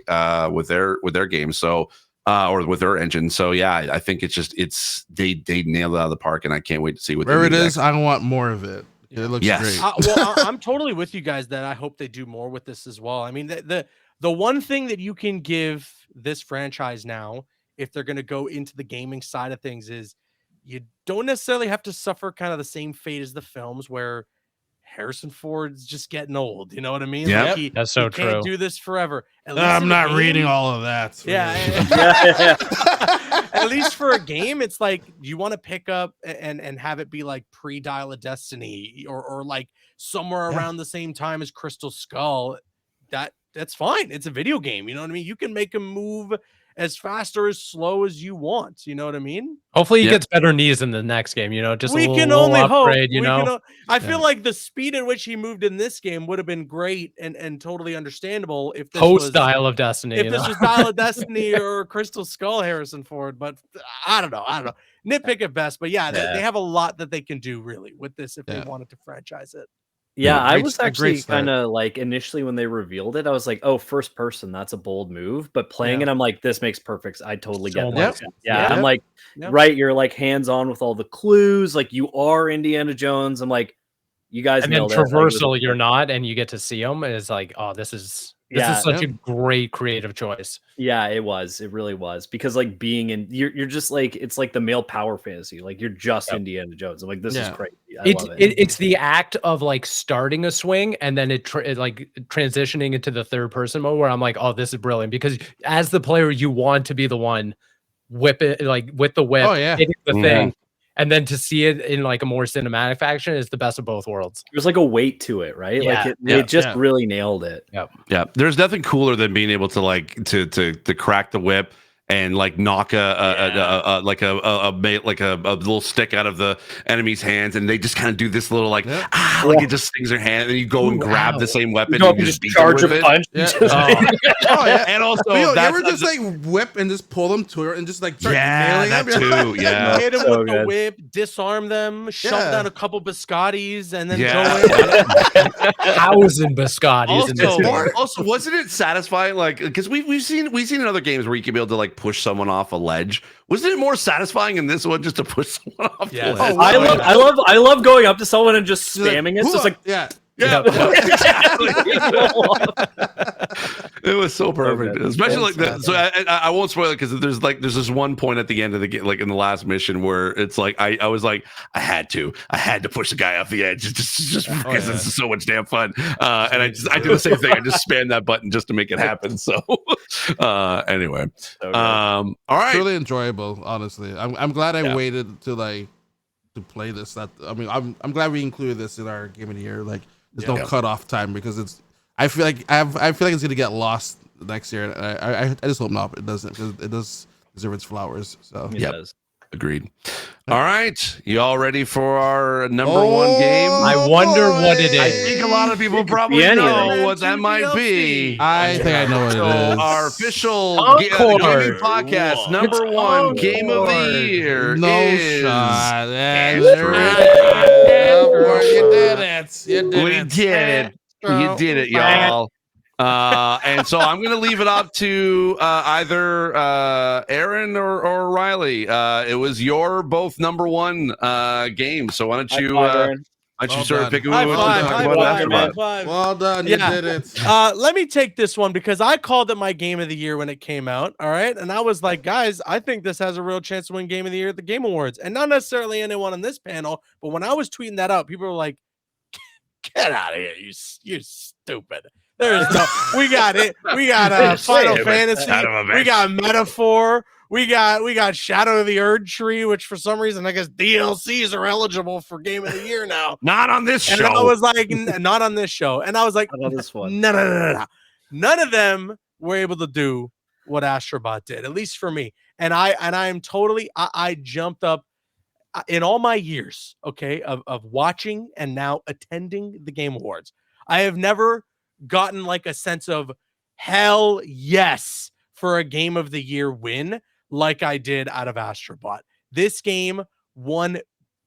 with their games, so or with their engine. So yeah, I think they nailed it out of the park, and I can't wait to see what where it is. I want more of it. It looks great. I'm totally with you guys that I hope they do more with this as well. I mean, the one thing that you can give this franchise now, if they're going to go into the gaming side of things, is you don't necessarily have to suffer kind of the same fate as the films where Harrison Ford's just getting old. You know what I mean? Yep. Like That's so he true. Can't do this forever. I'm not reading all of that. Yeah. At least for a game, it's like you want to pick up and have it be like pre-Dial of Destiny or like somewhere around the same time as Crystal Skull. That's fine. It's a video game. You know what I mean? You can make him move as fast or as slow as you want. You know what I mean? Hopefully he gets better knees in the next game, just we a can little only upgrade, hope. I feel like the speed at which he moved in this game would have been great and totally understandable if this was Dial of Destiny. If this was Dial of Destiny or Crystal Skull Harrison Ford, but I don't know. Nitpick at best, but they have a lot that they can do really with this if they wanted to franchise it. Yeah, I was actually kind of like initially when they revealed it, I was like, oh, first person, that's a bold move. But playing it, I'm like, this makes perfect. I totally get that. Yeah, I'm like, right, you're like hands on with all the clues. Like you are Indiana Jones. I'm like, you guys and then nailed traversal, you're not, and you get to see them. And it's like, oh, this is such a great creative choice. Yeah, it was. It really was. Because like being in you're just like it's like the male power fantasy. Like you're just Indiana Jones. I'm like, this is crazy. I love it. It's the act of like starting a swing and then it like transitioning into the third person mode where I'm like, oh, this is brilliant. Because as the player, you want to be the one whip it like with the whip, hitting the thing. And then to see it in like a more cinematic fashion is the best of both worlds. There's like a weight to it, right? Yeah. Like it just really nailed it. Yeah. There's nothing cooler than being able to like to crack the whip and like knock a little stick out of the enemy's hands, and they just kind of do this little like like it just stings their hand, and then you go and grab the same weapon and you just charge a punch. And also, you ever just like whip and just pull them to her and just like start nailing that them? too. Yeah, hit him with the whip, disarm them, shove down a couple biscottis, and then go in. 1,000 biscottis. Also, wasn't it satisfying? Like, because we've seen in other games where you can be able to like push someone off a ledge. Wasn't it more satisfying in this one just to push someone off the ledge? I love going up to someone and just spamming it. So it's like it was so perfect, especially like that. So I won't spoil it because there's this one point at the end of the game, like in the last mission, where it's like I was like I had to push the guy off the edge just because this is so much damn fun. And I did the same thing. I just spammed that button just to make it happen. So anyway, all right, really enjoyable. Honestly, I'm glad I waited to play this. I'm glad we included this in our game of the year. Like, there's no cutoff time because I feel like it's gonna get lost next year. I just hope not. But it doesn't, because it does deserve its flowers. So it does. Agreed. All right, you all ready for our number one game? I wonder what it is. I think a lot of people probably know what that might be. I think I know what it is. Our official gaming podcast number one game of the year. No shot. We did it. You did it, y'all. And so I'm going to leave it up to either Aaron or Riley. It was your both number one game. So why don't you sort of pick a Well done. You did it. Let me take this one because I called it my game of the year when it came out. All right. And I was like, guys, I think this has a real chance to win game of the year at the Game Awards. And not necessarily anyone on this panel, but when I was tweeting that out, people were like, get out of here, you stupid. There's no, we got it. We got Final Fantasy. We got Metaphor. We got Shadow of the Erd Tree, which for some reason I guess DLCs are eligible for Game of the Year now. Not on this show. And I was like, not on this show. And I was like, not on this one. No. None of them were able to do what Astrobot did, at least for me. And I jumped up in all my years, okay, of watching and now attending the Game Awards. I have never gotten like a sense of hell yes for a game of the year win like I did out of Astrobot. This game 1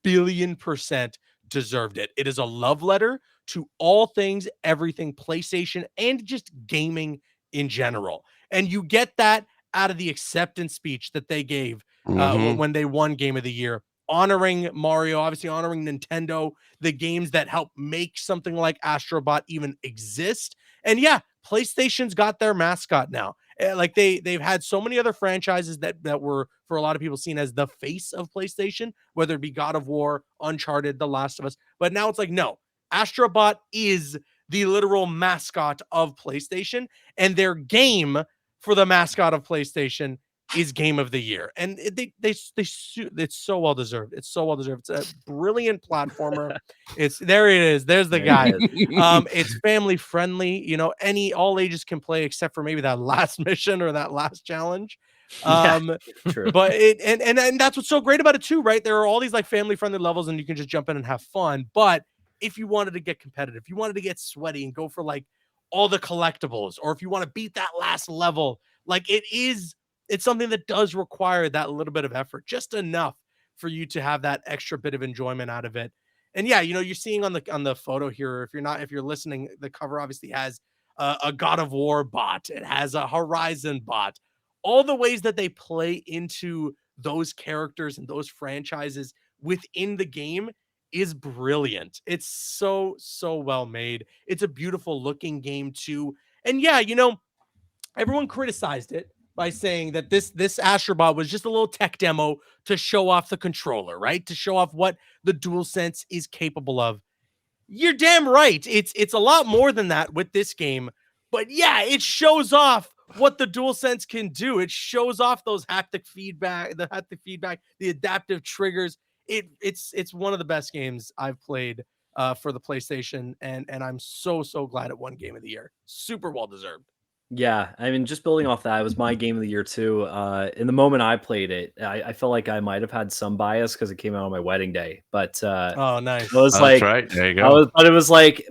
billion% deserved it. It is a love letter to all things, everything PlayStation and just gaming in general. And you get that out of the acceptance speech that they gave when they won Game of the Year honoring Mario, obviously honoring Nintendo, the games that help make something like Astrobot even exist. And yeah, PlayStation's got their mascot now. Like they've had so many other franchises that were for a lot of people seen as the face of PlayStation, whether it be God of War, Uncharted, The Last of Us. But now it's like, no, Astrobot is the literal mascot of PlayStation, and their game for the mascot of PlayStation is Game of the Year. And it's so well deserved. It's so well deserved. It's a brilliant platformer. There it is. There's the guy. It's family friendly. You know, all ages can play except for maybe that last mission or that last challenge. True. But and that's what's so great about it too, right? There are all these like family friendly levels, and you can just jump in and have fun. But if you wanted to get competitive, if you wanted to get sweaty and go for like all the collectibles, or if you want to beat that last level, like it's something that does require that little bit of effort, just enough for you to have that extra bit of enjoyment out of it. And yeah, you know, you're seeing on the photo here, if you're listening, the cover obviously has a God of War bot. It has a Horizon bot. All the ways that they play into those characters and those franchises within the game is brilliant. It's so well made. It's a beautiful looking game too. And yeah, you know, everyone criticized it by saying that this Astrobot was just a little tech demo to show off the controller, right? To show off what the DualSense is capable of. You're damn right. It's a lot more than that with this game. But yeah, it shows off what the DualSense can do. It shows off those haptic feedback, the adaptive triggers. It's one of the best games I've played for the PlayStation, and I'm so glad it won Game of the Year. Super well deserved. Yeah, I mean, just building off that, it was my game of the year too. In the moment I played it, I felt like I might have had some bias because it came out on my wedding day. But oh, nice! I was that's right. There you go. But it was like,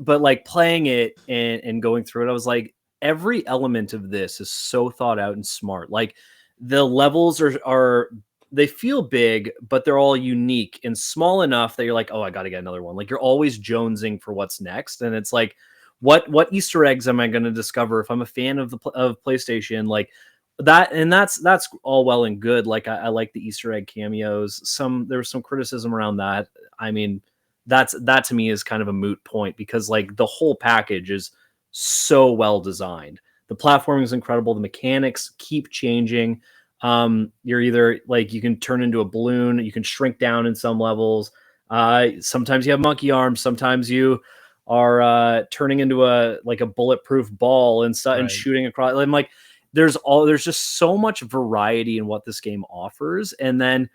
playing it and going through it, I was like, every element of this is so thought out and smart. Like the levels are they feel big, but they're all unique and small enough that you're like, oh, I got to get another one. Like you're always jonesing for what's next, and it's like, what Easter eggs am I going to discover if I'm a fan of PlayStation? Like that, and that's all well and good. Like I like the Easter egg cameos. There was some criticism around that. I mean, that to me is kind of a moot point because like the whole package is so well designed. The platforming is incredible. The mechanics keep changing. You're either like you can turn into a balloon, you can shrink down in some levels. Sometimes you have monkey arms. Sometimes you are turning into a bulletproof ball and stuff, right, and shooting across. I'm like, there's just so much variety in what this game offers, and then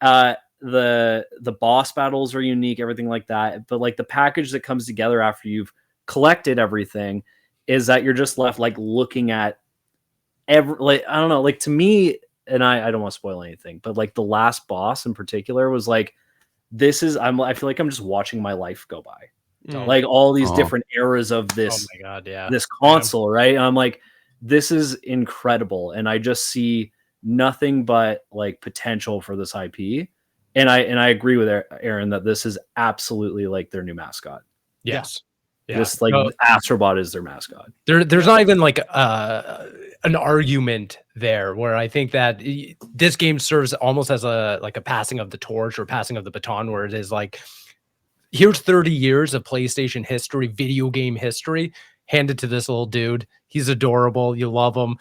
the boss battles are unique, everything like that. But like the package that comes together after you've collected everything is that you're just left like looking at I don't know, like to me, and I don't want to spoil anything, but like the last boss in particular was like, I feel like I'm just watching my life go by. Like all these different eras of this, oh my God, yeah, this console, right? And I'm like, this is incredible, and I just see nothing but like potential for this IP. And I agree with Aaron that this is absolutely like their new mascot. Yes, yeah. This Astrobot is their mascot. There's not even like an argument there where I think that this game serves almost as a passing of the torch or passing of the baton, where it is like, here's 30 years of PlayStation history, video game history, handed to this little dude. He's adorable. You love him.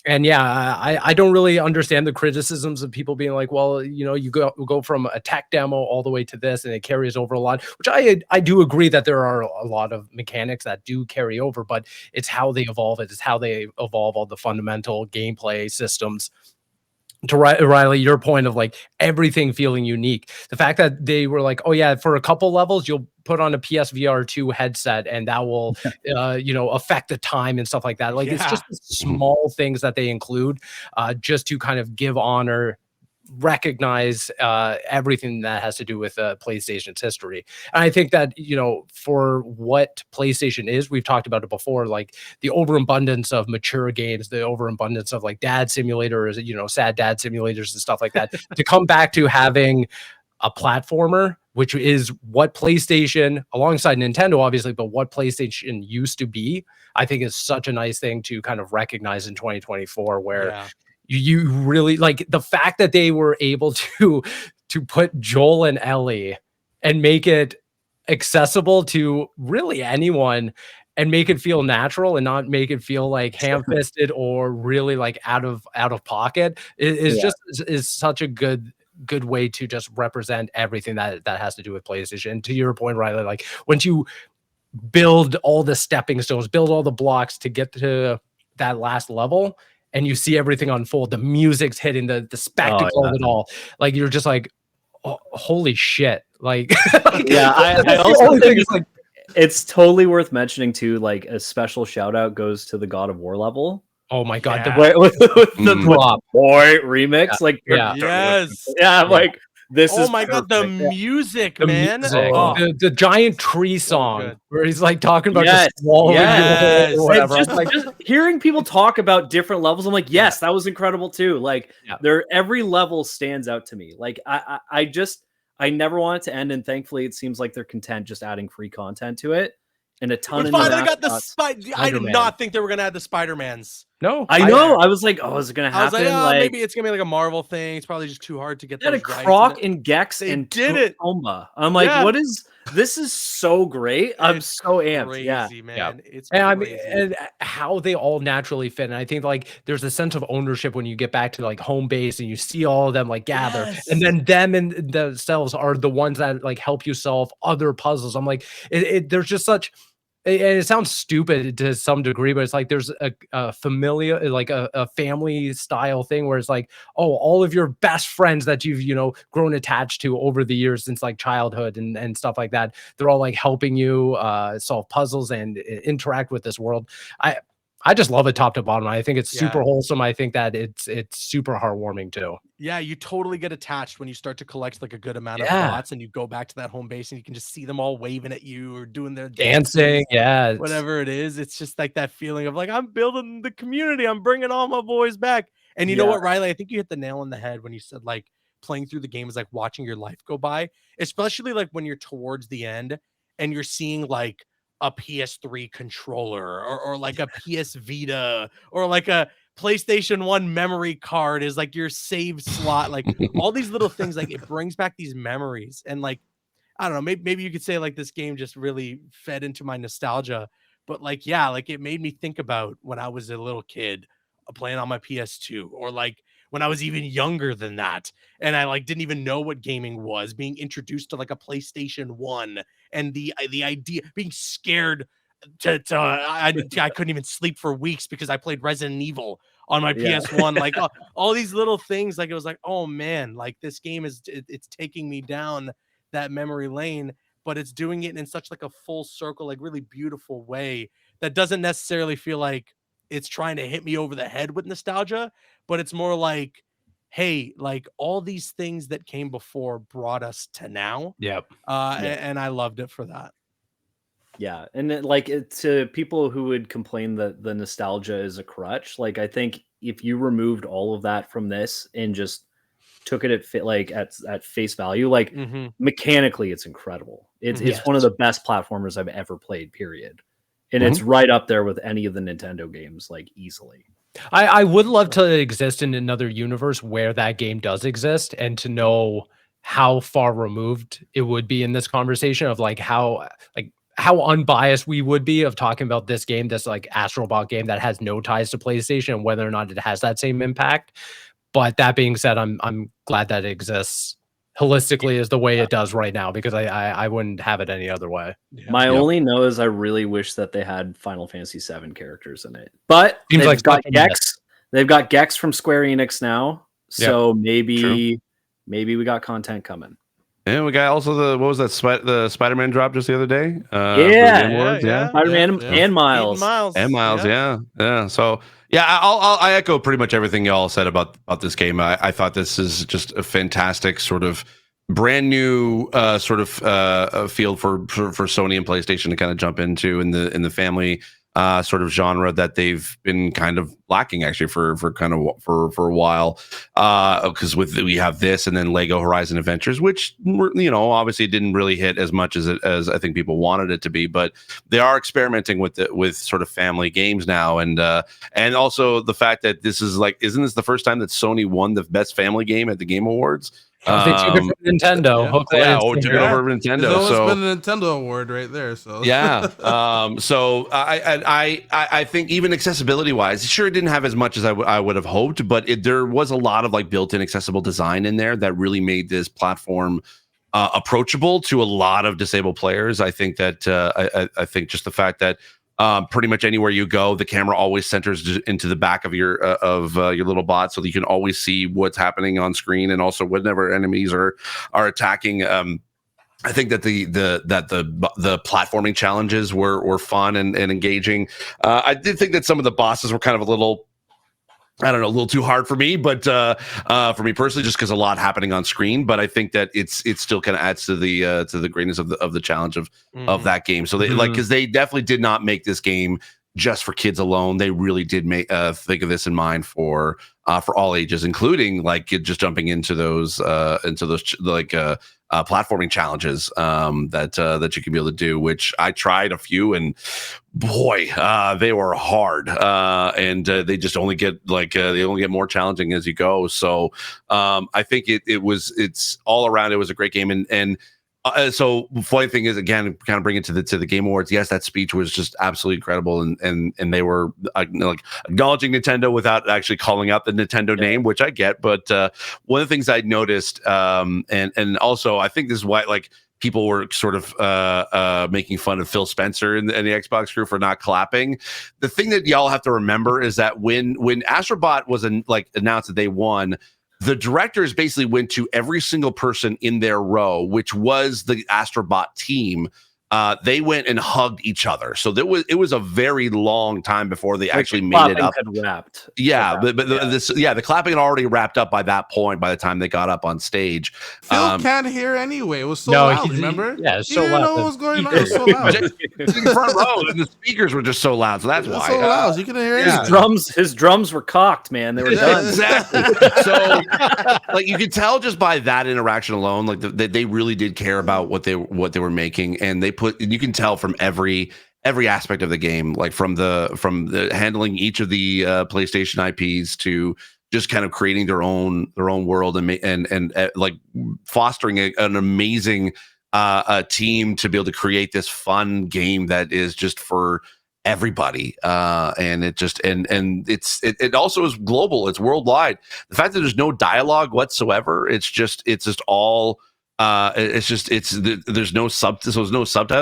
And yeah, I don't really understand the criticisms of people being like, well, you know, you go from a tech demo all the way to this, and it carries over a lot, which I do agree that there are a lot of mechanics that do carry over, but it's how they evolve it. It's how they evolve all the fundamental gameplay systems. To Riley, your point of like everything feeling unique, the fact that they were like, oh yeah, for a couple levels you'll put on a PSVR 2 headset and that will affect the time and stuff like that. Like it's just small things that they include just to kind of give honor, recognize everything that has to do with PlayStation's history. And I think that, you know, for what PlayStation is, we've talked about it before, like the overabundance of mature games, the overabundance of like dad simulators, you know, sad dad simulators and stuff like that, to come back to having a platformer, which is what PlayStation, alongside Nintendo, obviously, but what PlayStation used to be, I think is such a nice thing to kind of recognize in 2024, where you really like the fact that they were able to to put Joel and Ellie and make it accessible to really anyone and make it feel natural and not make it feel like ham-fisted or really like out of pocket is just is such a good way to just represent everything that has to do with PlayStation. And to your point, Riley, like once you build all the stepping stones, build all the blocks to get to that last level, and you see everything unfold, the music's hitting, the spectacle of it all, like you're just like, oh, holy shit. Like, I also think it's like, it's totally worth mentioning too. Like a special shout out goes to the God of War level. Oh my god, with the drop boy remix, like like this. Oh my god, the music, man! The giant tree song where he's like talking about just swallowing or whatever. Just hearing people talk about different levels, I'm like, yes, that was incredible too. Like, every level stands out to me. Like, I never want it to end, and thankfully, it seems like they're content just adding free content to it. And a ton of finally got the I did not think they were gonna add the Spider-Mans. No, I know. I was like, oh, is it gonna happen? I was like, maybe it's gonna be like a Marvel thing. It's probably just too hard to get. They had a Croc and Gex and did it. Tomba. I'm like, what is this? Is so great. I'm so amped. Crazy, man. It's and I mean, and how they all naturally fit. And I think like there's a sense of ownership when you get back to like home base and you see all of them like gather, and then them and themselves are the ones that like help you solve other puzzles. I'm like, there's just such. And it sounds stupid to some degree, but it's like there's a familiar, like a family style thing where it's like, oh, all of your best friends that you've, grown attached to over the years since like childhood and stuff like that. They're all like helping you solve puzzles and interact with this world. I just love it top to bottom. I think it's super wholesome. I think that it's super heartwarming too. Yeah, you totally get attached when you start to collect like a good amount of dots and you go back to that home base and you can just see them all waving at you or doing their dancing, whatever it is. It's just like that feeling of like, I'm building the community. I'm bringing all my boys back. And you know what, Riley? I think you hit the nail on the head when you said like playing through the game is like watching your life go by, especially like when you're towards the end and you're seeing like a PS3 controller or like a PS Vita or like a PlayStation 1 memory card is like your save slot, like all these little things, like it brings back these memories. And like, I don't know, maybe you could say like this game just really fed into my nostalgia, but like, like it made me think about when I was a little kid playing on my PS2 or like when I was even younger than that. And I like didn't even know what gaming was, being introduced to like a PlayStation 1 and the idea, being scared I couldn't even sleep for weeks because I played Resident Evil on my PS1. Like all these little things, like it was like, oh man, like this game it's taking me down that memory lane, but it's doing it in such like a full circle, like really beautiful way that doesn't necessarily feel like it's trying to hit me over the head with nostalgia, but it's more like, hey, like all these things that came before brought us to now. And I loved it for that. Yeah, and to people who would complain that the nostalgia is a crutch, like I think if you removed all of that from this and just took it at face value, like mechanically, it's incredible. It's one of the best platformers I've ever played. Period. And it's right up there with any of the Nintendo games, like easily. I would love to exist in another universe where that game does exist and to know how far removed it would be in this conversation of like how unbiased we would be of talking about this game, this like Astrobot game that has no ties to PlayStation and whether or not it has that same impact. But that being said, I'm glad that it exists holistically is the way it does right now, because I wouldn't have it any other way. My only no is I really wish that they had Final Fantasy VII characters in it, but seems they've like got Gex. They've got Gex from Square Enix now, so maybe we got content coming. And we got also the Spider-Man drop just the other day. Spider-Man and Miles. Yeah. So I echo pretty much everything y'all said about this game. I thought this is just a fantastic sort of brand new field for Sony and PlayStation to kind of jump into in the family sort of genre that they've been kind of lacking actually for a while, because we have this and then Lego Horizon Adventures, which obviously didn't really hit as much as I think people wanted it to be, but they are experimenting with sort of family games now, and also the fact that this is like, isn't this the first time that Sony won the best family game at the Game Awards? They took it from Nintendo. Yeah. Hook, Yeah, line, took it sinker. over Nintendo. There's always So been a Nintendo award right there. So yeah. So I think even accessibility wise, sure, it didn't have as much as I would have hoped, but there was a lot of like built-in accessible design in there that really made this platform approachable to a lot of disabled players. I think that I think just the fact that pretty much anywhere you go, the camera always centers into the back of your little bot, so that you can always see what's happening on screen, and also whenever enemies are attacking. I think that the platforming challenges were fun and engaging. I did think that some of the bosses were kind of a little, I don't know, a little too hard for me, but for me personally, just because a lot happening on screen. But I think that it still kind of adds to the greatness of the challenge of that game. So they because they definitely did not make this game just for kids alone. They really did make think of this in mind for all ages, including like just jumping into those platforming challenges that you can be able to do, which I tried a few, and boy, they were hard, and they just only get more challenging as you go. So I think it's all around. It was a great game, and so funny thing is, again, kind of bring it to the Game Awards. Yes, that speech was just absolutely incredible, and they were like acknowledging Nintendo without actually calling out the Nintendo name, which I get. But one of the things I noticed, and also I think this is why like people were sort of making fun of Phil Spencer and the Xbox crew for not clapping. The thing that y'all have to remember is that when Astrobot was announced that they won, the directors basically went to every single person in their row, which was the Astrobot team. They went and hugged each other. So it was a very long time before they actually made it up. Had wrapped. Yeah, but the clapping had already wrapped up by that point. By the time they got up on stage, Phil can't hear anyway. It was so loud. Remember? Yeah, it's so you didn't loud. know what was going on. It was so loud. in the front row, and the speakers were just so loud. So that's It was why. so loud. You couldn't hear His drums were cocked, man. They were done. Exactly. So, like, you could tell just by that interaction alone, like they really did care about what they were making, and you can tell from every aspect of the game, like from the handling each of the PlayStation IPs to just kind of creating their own world and like fostering an amazing team to be able to create this fun game that is just for everybody, and it just and it also is global. It's worldwide. The fact that there's no dialogue whatsoever, it's just all there's no subtitles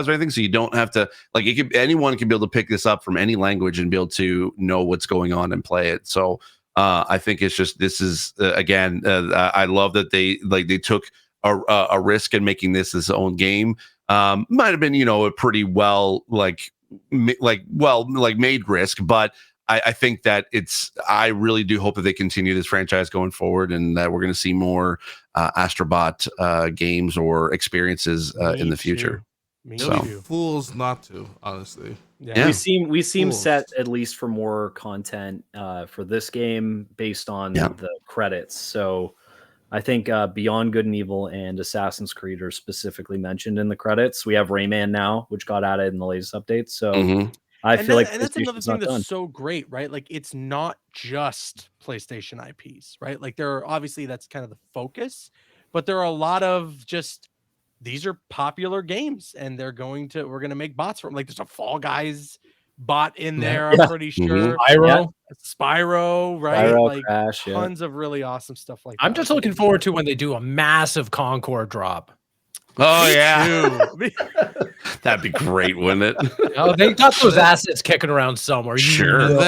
or anything, so you don't have to like anyone can be able to pick this up from any language and be able to know what's going on and play it. So I think it's just this is again I love that they took a risk in making this his own game. Might have been a pretty well made risk, but I think that I really do hope that they continue this franchise going forward, and that we're going to see more Astrobot games or experiences in the future. Fools not to, honestly. Yeah. We seem set at least for more content for this game based on the credits. So I think Beyond Good and Evil and Assassin's Creed are specifically mentioned in the credits. We have Rayman now, which got added in the latest update. So I feel like that's another thing that's so great, right? Like, it's not just PlayStation IPs, right? Like, obviously that's kind of the focus, but there are a lot of just these are popular games, and we're going to make bots for them. Like, there's a Fall Guys bot in there, I'm pretty sure. Spyro, right? Spyro, like Crash, tons of really awesome stuff like that. I'm just looking forward to when they do a massive Concord drop. Oh yeah, that'd be great, wouldn't it? Oh, they got those assets kicking around somewhere. Sure. And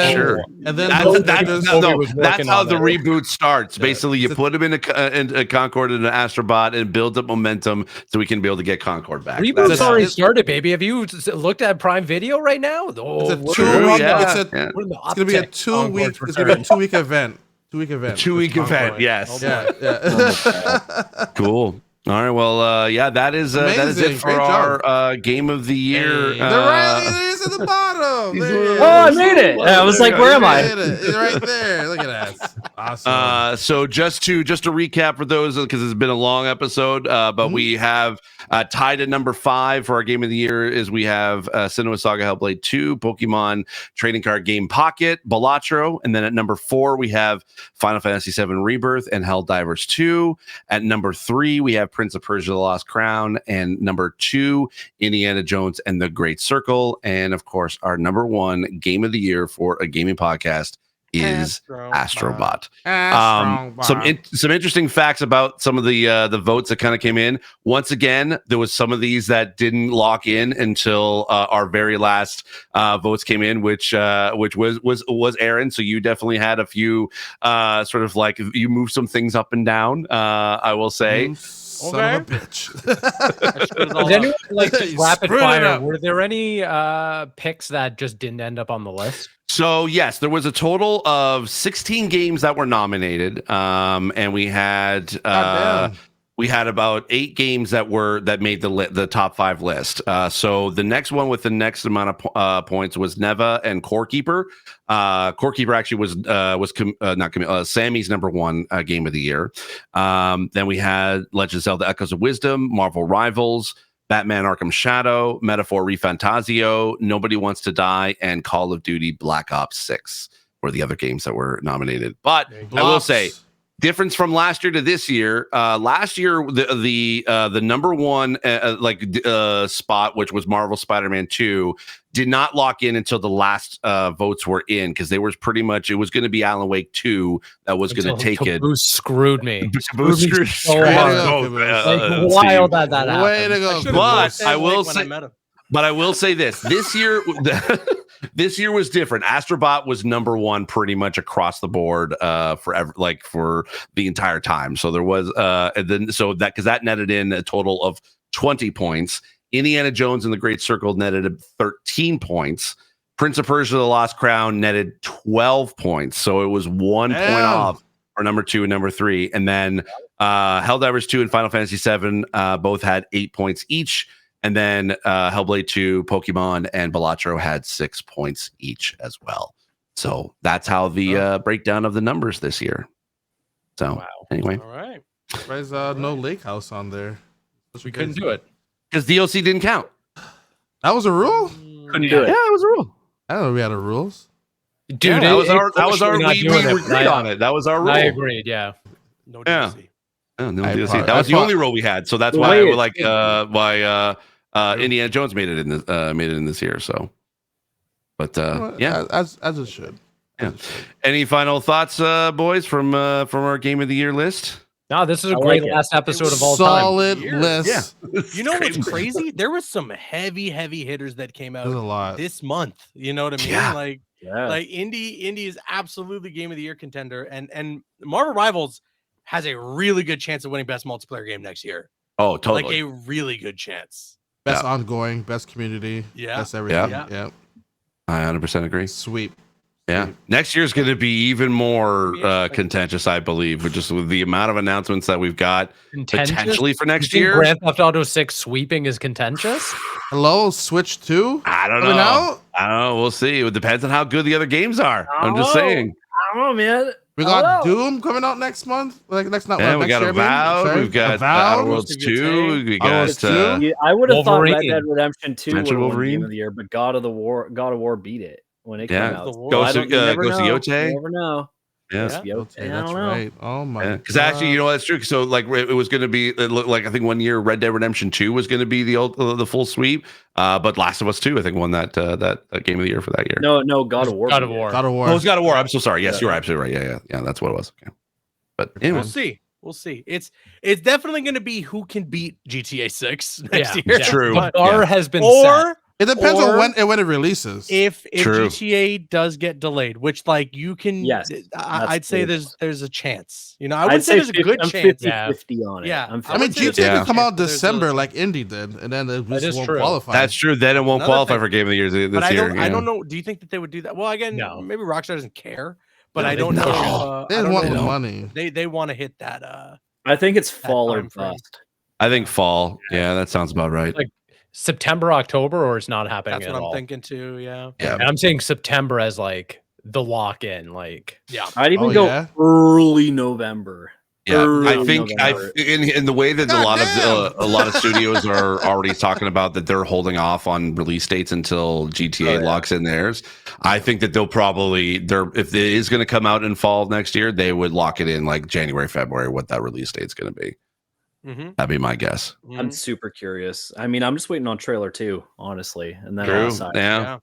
then that's how the reboot starts. Basically, you put them in a Concord and an Astrobot and build up momentum so we can be able to get Concord back. Reboot's already started, baby. Have you looked at Prime Video right now? Oh, it's gonna be a 2 week. It's gonna be a 2 week event. 2 week event. 2 week event. Yes. Yeah. Cool. All right, well, that is it for our game of the year. The Riley is at the bottom. I made it. I was like, where am I? It's right there. Look at that. Awesome. So just to recap for those, because it's been a long episode, but we have tied at number 5 for our game of the year is we have Cinema Saga Hellblade 2, Pokemon Trading Card Game Pocket, Balatro, and then at number 4 we have Final Fantasy VII Rebirth and Helldivers 2. At number 3 we have Prince of Persia: The Lost Crown, and number 2 Indiana Jones and the Great Circle, and of course our number 1 game of the year for a gaming podcast is Astrobot. Some interesting facts about some of the votes that kind of came in. Once again, there was some of these that didn't lock in until our very last votes came in, which was Aaron. So you definitely had a few sort of like you moved some things up and down. I will say. Son of a bitch. Is anyone, like, rapid fire, were there any picks that just didn't end up on the list? So yes, there was a total of 16 games that were nominated, and we had about 8 games that made the top 5 list. So the next one with the next amount of points was Neva and Core Keeper. Core Keeper actually was Sammy's number 1 game of the year. Then we had Legend of Zelda: Echoes of Wisdom, Marvel Rivals, Batman: Arkham Shadow, Metaphor Refantasio, Nobody Wants to Die, and Call of Duty Black Ops 6 were the other games that were nominated. But I will say, difference from last year to this year. Last year, the number 1 spot, which was Marvel Spider-Man 2, did not lock in until the last votes were in, because they were pretty much, it was going to be Alan Wake 2 that was going to take it. Caboose screwed me. Caboose screwed wild that happened. Way to go. But I will say this: this year, this year was different. Astrobot was number 1 pretty much across the board for the entire time. So there was because that netted in a total of 20 points. Indiana Jones and the Great Circle netted 13 points. Prince of Persia: The Lost Crown netted 12 points. So it was 1 point off for number 2 and number 3. And then Helldivers 2 and Final Fantasy VII both had 8 points each. And then Hellblade 2, Pokemon, and Balatro had 6 points each as well. So that's how the breakdown of the numbers this year. So anyway. All right. There's no Lake House on there. We couldn't do it. Because DLC didn't count. That was a rule? Couldn't do it. Yeah, it was a rule. I don't know we had a rules. Dude, that was our we agreed on it. That was our rule. I agreed, yeah. No DLC. Oh, no DLC. That was the only rule we had. So that's why Indiana Jones made it in this year. So, but as it should. Yeah. Any final thoughts, boys, from our game of the year list? No, this is a great last episode of all time. Solid list. Yeah. You know what's crazy? There was some heavy hitters that came out a lot this month. You know what I mean? Yeah. Like Indy is absolutely game of the year contender, and Marvel Rivals has a really good chance of winning best multiplayer game next year. Oh, totally. Like a really good chance. Best ongoing, best community, best everything. Yeah. I 100% agree. Sweep. Yeah, next year is going to be even more contentious, I believe, with the amount of announcements that we've got potentially for next year. Grand Theft Auto 6 sweeping is contentious. Hello, Switch 2? I don't know. I don't know. We'll see. It depends on how good the other games are. I'm just saying. I don't know, man. We got Doom coming out next month. We got Avowed. We've got Outer Worlds 2. We got. I would have thought Red Dead Redemption 2 would have won Game of the Year, but God of War beat it when it came out. Ghost of Yote. You never know. Yes, that's right. Oh my! Because actually, that's true. So like, it was going to be. It looked like I think one year Red Dead Redemption 2 was going to be the full sweep. But Last of Us 2, I think, won that game of the year for that year. No, God of War. God of War. Oh, it's God of War. I'm so sorry. Yes, you're absolutely right. Yeah. That's what it was. Okay. But anyway, we'll see. It's definitely going to be who can beat GTA 6 next year. True. The bar has been set. It depends on when it releases. If GTA does get delayed, which like you can, I'd say there's a chance. You know, I would say there's a good chance. 50 on it. Yeah, I mean GTA could come out December like Indy did, and then it just won't qualify. That's true. Then it won't qualify for Game of the Year this year. I don't know. Do you think that they would do that? Well, again, maybe Rockstar doesn't care, but I don't know. They want the money. They want to hit that. I think it's fall or bust. I think fall. Yeah, that sounds about right. Like September, October, or it's not happening That's at what I'm all. thinking too. Yeah. And I'm saying September as like the lock in. Like, yeah, I'd even go early November. Yeah, Early I think in the way that a lot of studios are already talking about that they're holding off on release dates until GTA locks in theirs. I think that they'll probably if it is going to come out in fall of next year, they would lock it in like January, February, what that release date's going to be. That'd be my guess. I'm super curious. I mean, I'm just waiting on trailer 2, honestly, and then True. I'll Yeah.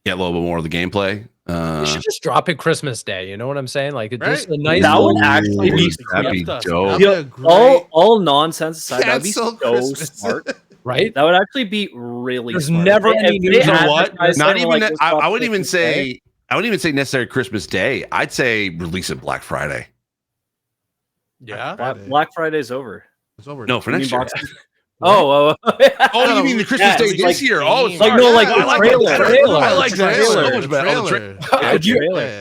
Get a little bit more of the gameplay. You should just drop it Christmas Day. You know what I'm saying? Like, just a nice. That would actually be dope. All nonsense aside, that'd be so smart. Right? That would actually be really. There's smart. never any news on what. Not even. I wouldn't even say. I wouldn't even say necessarily Christmas Day. I'd say release it Black Friday. Yeah. Black Friday's over. It's over. No, for next year. Oh, you mean the Christmas Day this year? Oh, like no, like the trailer. I like that so much better.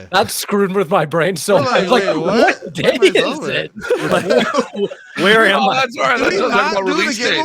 That's screwed with my brain so much. Like, what day is it? Where am I? That's right. That's about release date.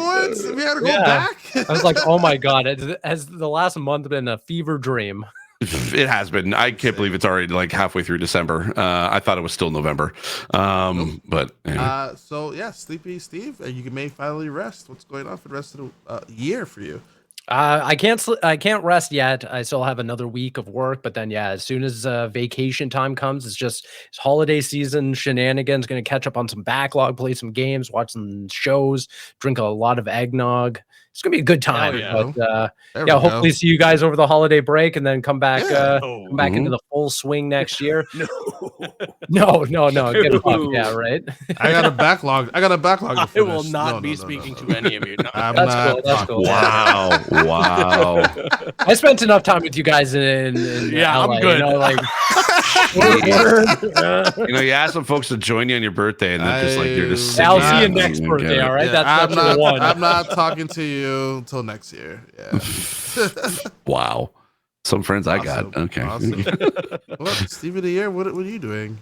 We had to go back. I was like, oh my god, has the last month been a fever dream? It has been. I can't believe it's already like halfway through December. I thought it was still November. But anyway. So yeah, Sleepy Steve, you may finally rest. What's going on for the rest of the year for you? I can't rest yet. I still have another week of work, but then as soon as vacation time comes, it's holiday season shenanigans. Going to catch up on some backlog, play some games, watch some shows, drink a lot of eggnog. It's gonna be a good time. But hopefully see you guys over the holiday break, and then come back into the full swing next year. No. Get fucked. Yeah, right. I got a backlog. I will not be speaking to any of you. That's cool. Wow. I spent enough time with you guys in LA, I'm good. You ask some folks to join you on your birthday, and they're just like you're just. I'll see you next birthday. All right, that's the one. I'm not talking to you until next year. Yeah. Wow. Some friends I got. Okay. Awesome. Well, Steve of the year, what are you doing?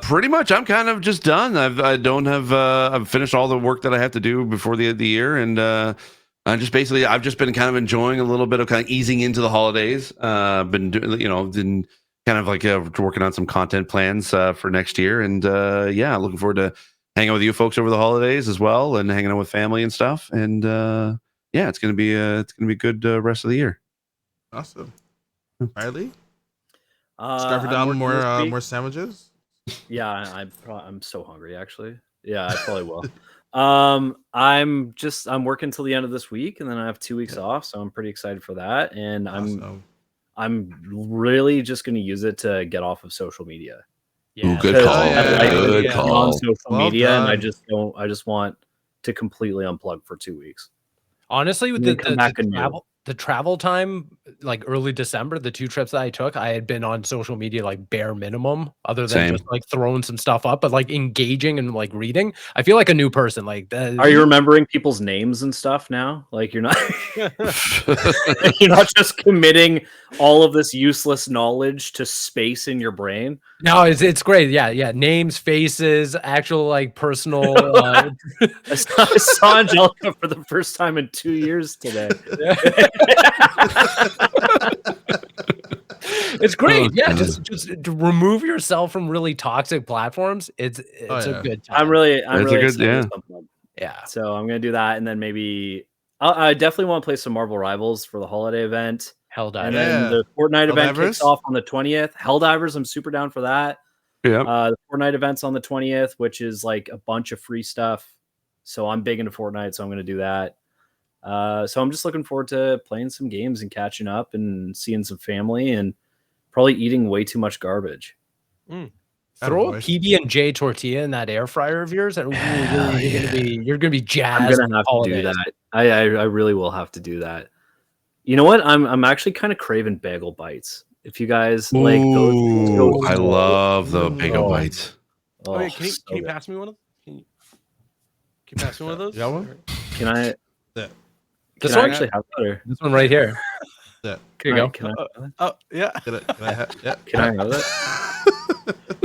Pretty much I'm kind of just done. I've finished all the work that I have to do before the end of the year, and I've just been kind of enjoying a little bit of kind of easing into the holidays. Been doing, kind of like working on some content plans for next year, and looking forward to hanging out with you folks over the holidays as well, and hanging out with family and stuff. And it's gonna be a good rest of the year. Awesome. Riley, scarfing down more sandwiches. Yeah, I'm so hungry actually. Yeah, I probably will. I'm working till the end of this week, and then I have 2 weeks off, so I'm pretty excited for that. And I'm really just going to use it to get off of social media. Yeah, good call. Good call. On social media, and I just want to completely unplug for 2 weeks. Honestly, with the travel time, like early December, the 2 trips that I took, I had been on social media like bare minimum, other than just like throwing some stuff up, but like engaging and like reading. I feel like a new person. Like, are you remembering people's names and stuff now? Like you're not, you're not just committing all of this useless knowledge to space in your brain. No, it's great. Yeah. Names, faces, actual like personal. I saw Angelica for the first time in 2 years today. It's great. Just remove yourself from really toxic platforms. It's a good time. I'm really excited. Yeah. So I'm gonna do that, and then maybe I definitely want to play some Marvel Rivals for the holiday event. Helldivers. And then the Fortnite event kicks off on the 20th. Helldivers, I'm super down for that. Yeah. The Fortnite event's on the 20th, which is like a bunch of free stuff. So I'm big into Fortnite, so I'm gonna do that. So I'm just looking forward to playing some games and catching up and seeing some family and probably eating way too much garbage. Throw a PB&J tortilla in that air fryer of yours, and you're gonna be jazzed. I'm gonna have to do that. I really will have to do that. You know what? I'm actually kind of craving bagel bites. If you guys like those, I love the bagel bites. Oh, wait, can you pass me one of them? Can you pass me one of those? Yeah, one? Can I? Yeah. This one actually have better. This one right here. Yeah. Here you go. Can oh yeah. Can I have that?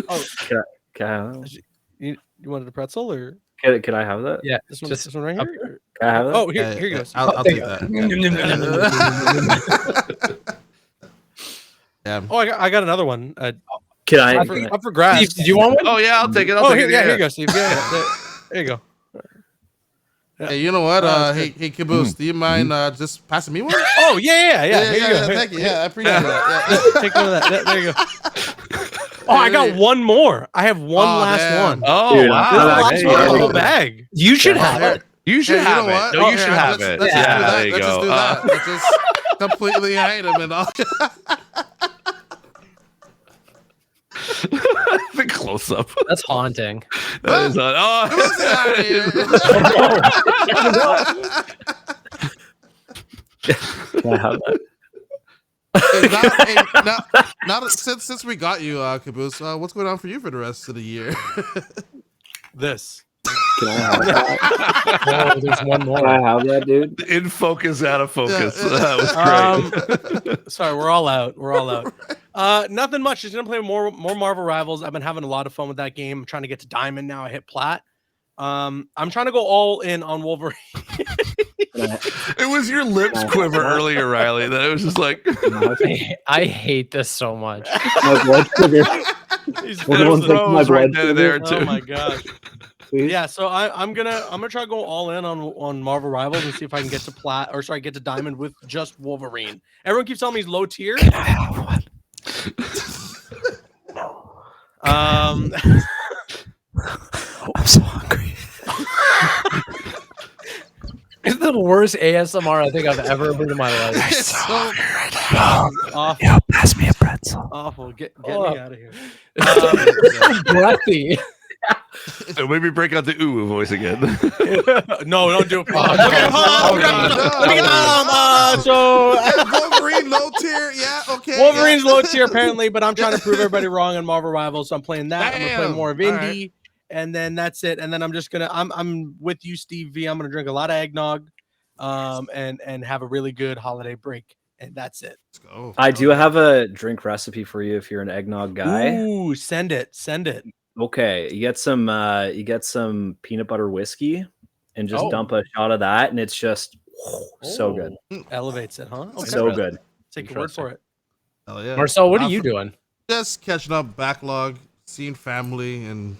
Oh, can I have that? You wanted a pretzel or? Can I have that? Yeah. This one right here. Can I have that? Oh, here you go. I'll take that. Yeah. Oh, I got another one. Can I? Up for grabs. Steve, did you want one? Oh yeah, I'll take it. Here you go, Steve. Yeah. There you go. Hey, you know what? Hey, Caboose, do you mind just passing me one? Oh yeah. Here you go. Thank you. Yeah, I appreciate that. Yeah. Take one of that. There you go. Oh, I got one more. I have one last one. Oh, Dude, wow. This is the last one in the whole bag. You should have it. You should Hey, have know it. what? No, you Okay, should have it. Let's Yeah, just there you Let's just go. do that. Let's just completely hide him and all. The close up. That's haunting. That is Can I have that? Now since we got you, Caboose, what's going on for you for the rest of the year? This. Can I have that? Oh, there's one more. Can I have that, dude? in focus, out of focus. Yeah. That was great. Sorry, we're all out. Nothing much. Just gonna play more Marvel Rivals. I've been having a lot of fun with that game. I'm trying to get to Diamond now. I hit Plat. I'm trying to go all in on Wolverine. It was your lips quiver earlier, Riley. That it was just like I hate this so much. My blood sugar. He's Everyone's froze. like, my right blood then and there sugar. too. Oh my gosh. Please? Yeah, so I'm gonna try to go all in on Marvel Rivals and see if I can get to get to Diamond with just Wolverine. Everyone keeps telling me he's low tier. I'm so hungry. It's the worst ASMR I think I've ever heard in my life. Awful. Yo, pass me a pretzel. Awful. Get me out of here. Breathy. So maybe break out the ooh voice again. No, don't do it. So Wolverine low tier, yeah, okay. Wolverine's low tier apparently, but I'm trying to prove everybody wrong on Marvel Rivals, so I'm playing that. I'm gonna play more of All indie, right. and then that's it. And then I'm just gonna I'm with you, Steve V. I'm gonna drink a lot of eggnog, and have a really good holiday break, and that's it. Let's go. I do have a drink recipe for you if you're an eggnog guy. Ooh, send it. Okay, you get some peanut butter whiskey and just dump a shot of that, and it's just so good. Elevates it, huh? Okay. So good. Take your word for it. Hell yeah. Marcel, what are you doing? Just catching up, backlog, seeing family, and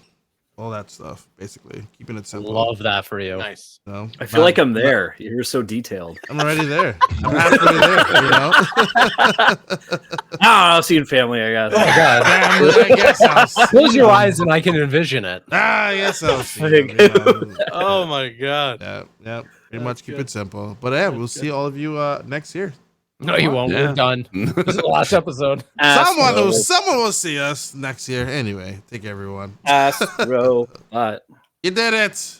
all that stuff. Basically, keeping it simple. Love that for you. Nice. You know? I feel like I'm there. You're so detailed. I'm already there. I'm halfway there. You know. I'll see you in family, I guess. Oh God! Family, I guess I'll see Close your them. eyes and I can envision it. I guess I'll see them, you know. Oh my god. Yeah. Pretty much keep good. it simple. But yeah, we'll see all of you next year. No, you won't. Yeah. We're done. This is the last episode. Someone will see us next year. Anyway, take care, everyone. Astro. You did it.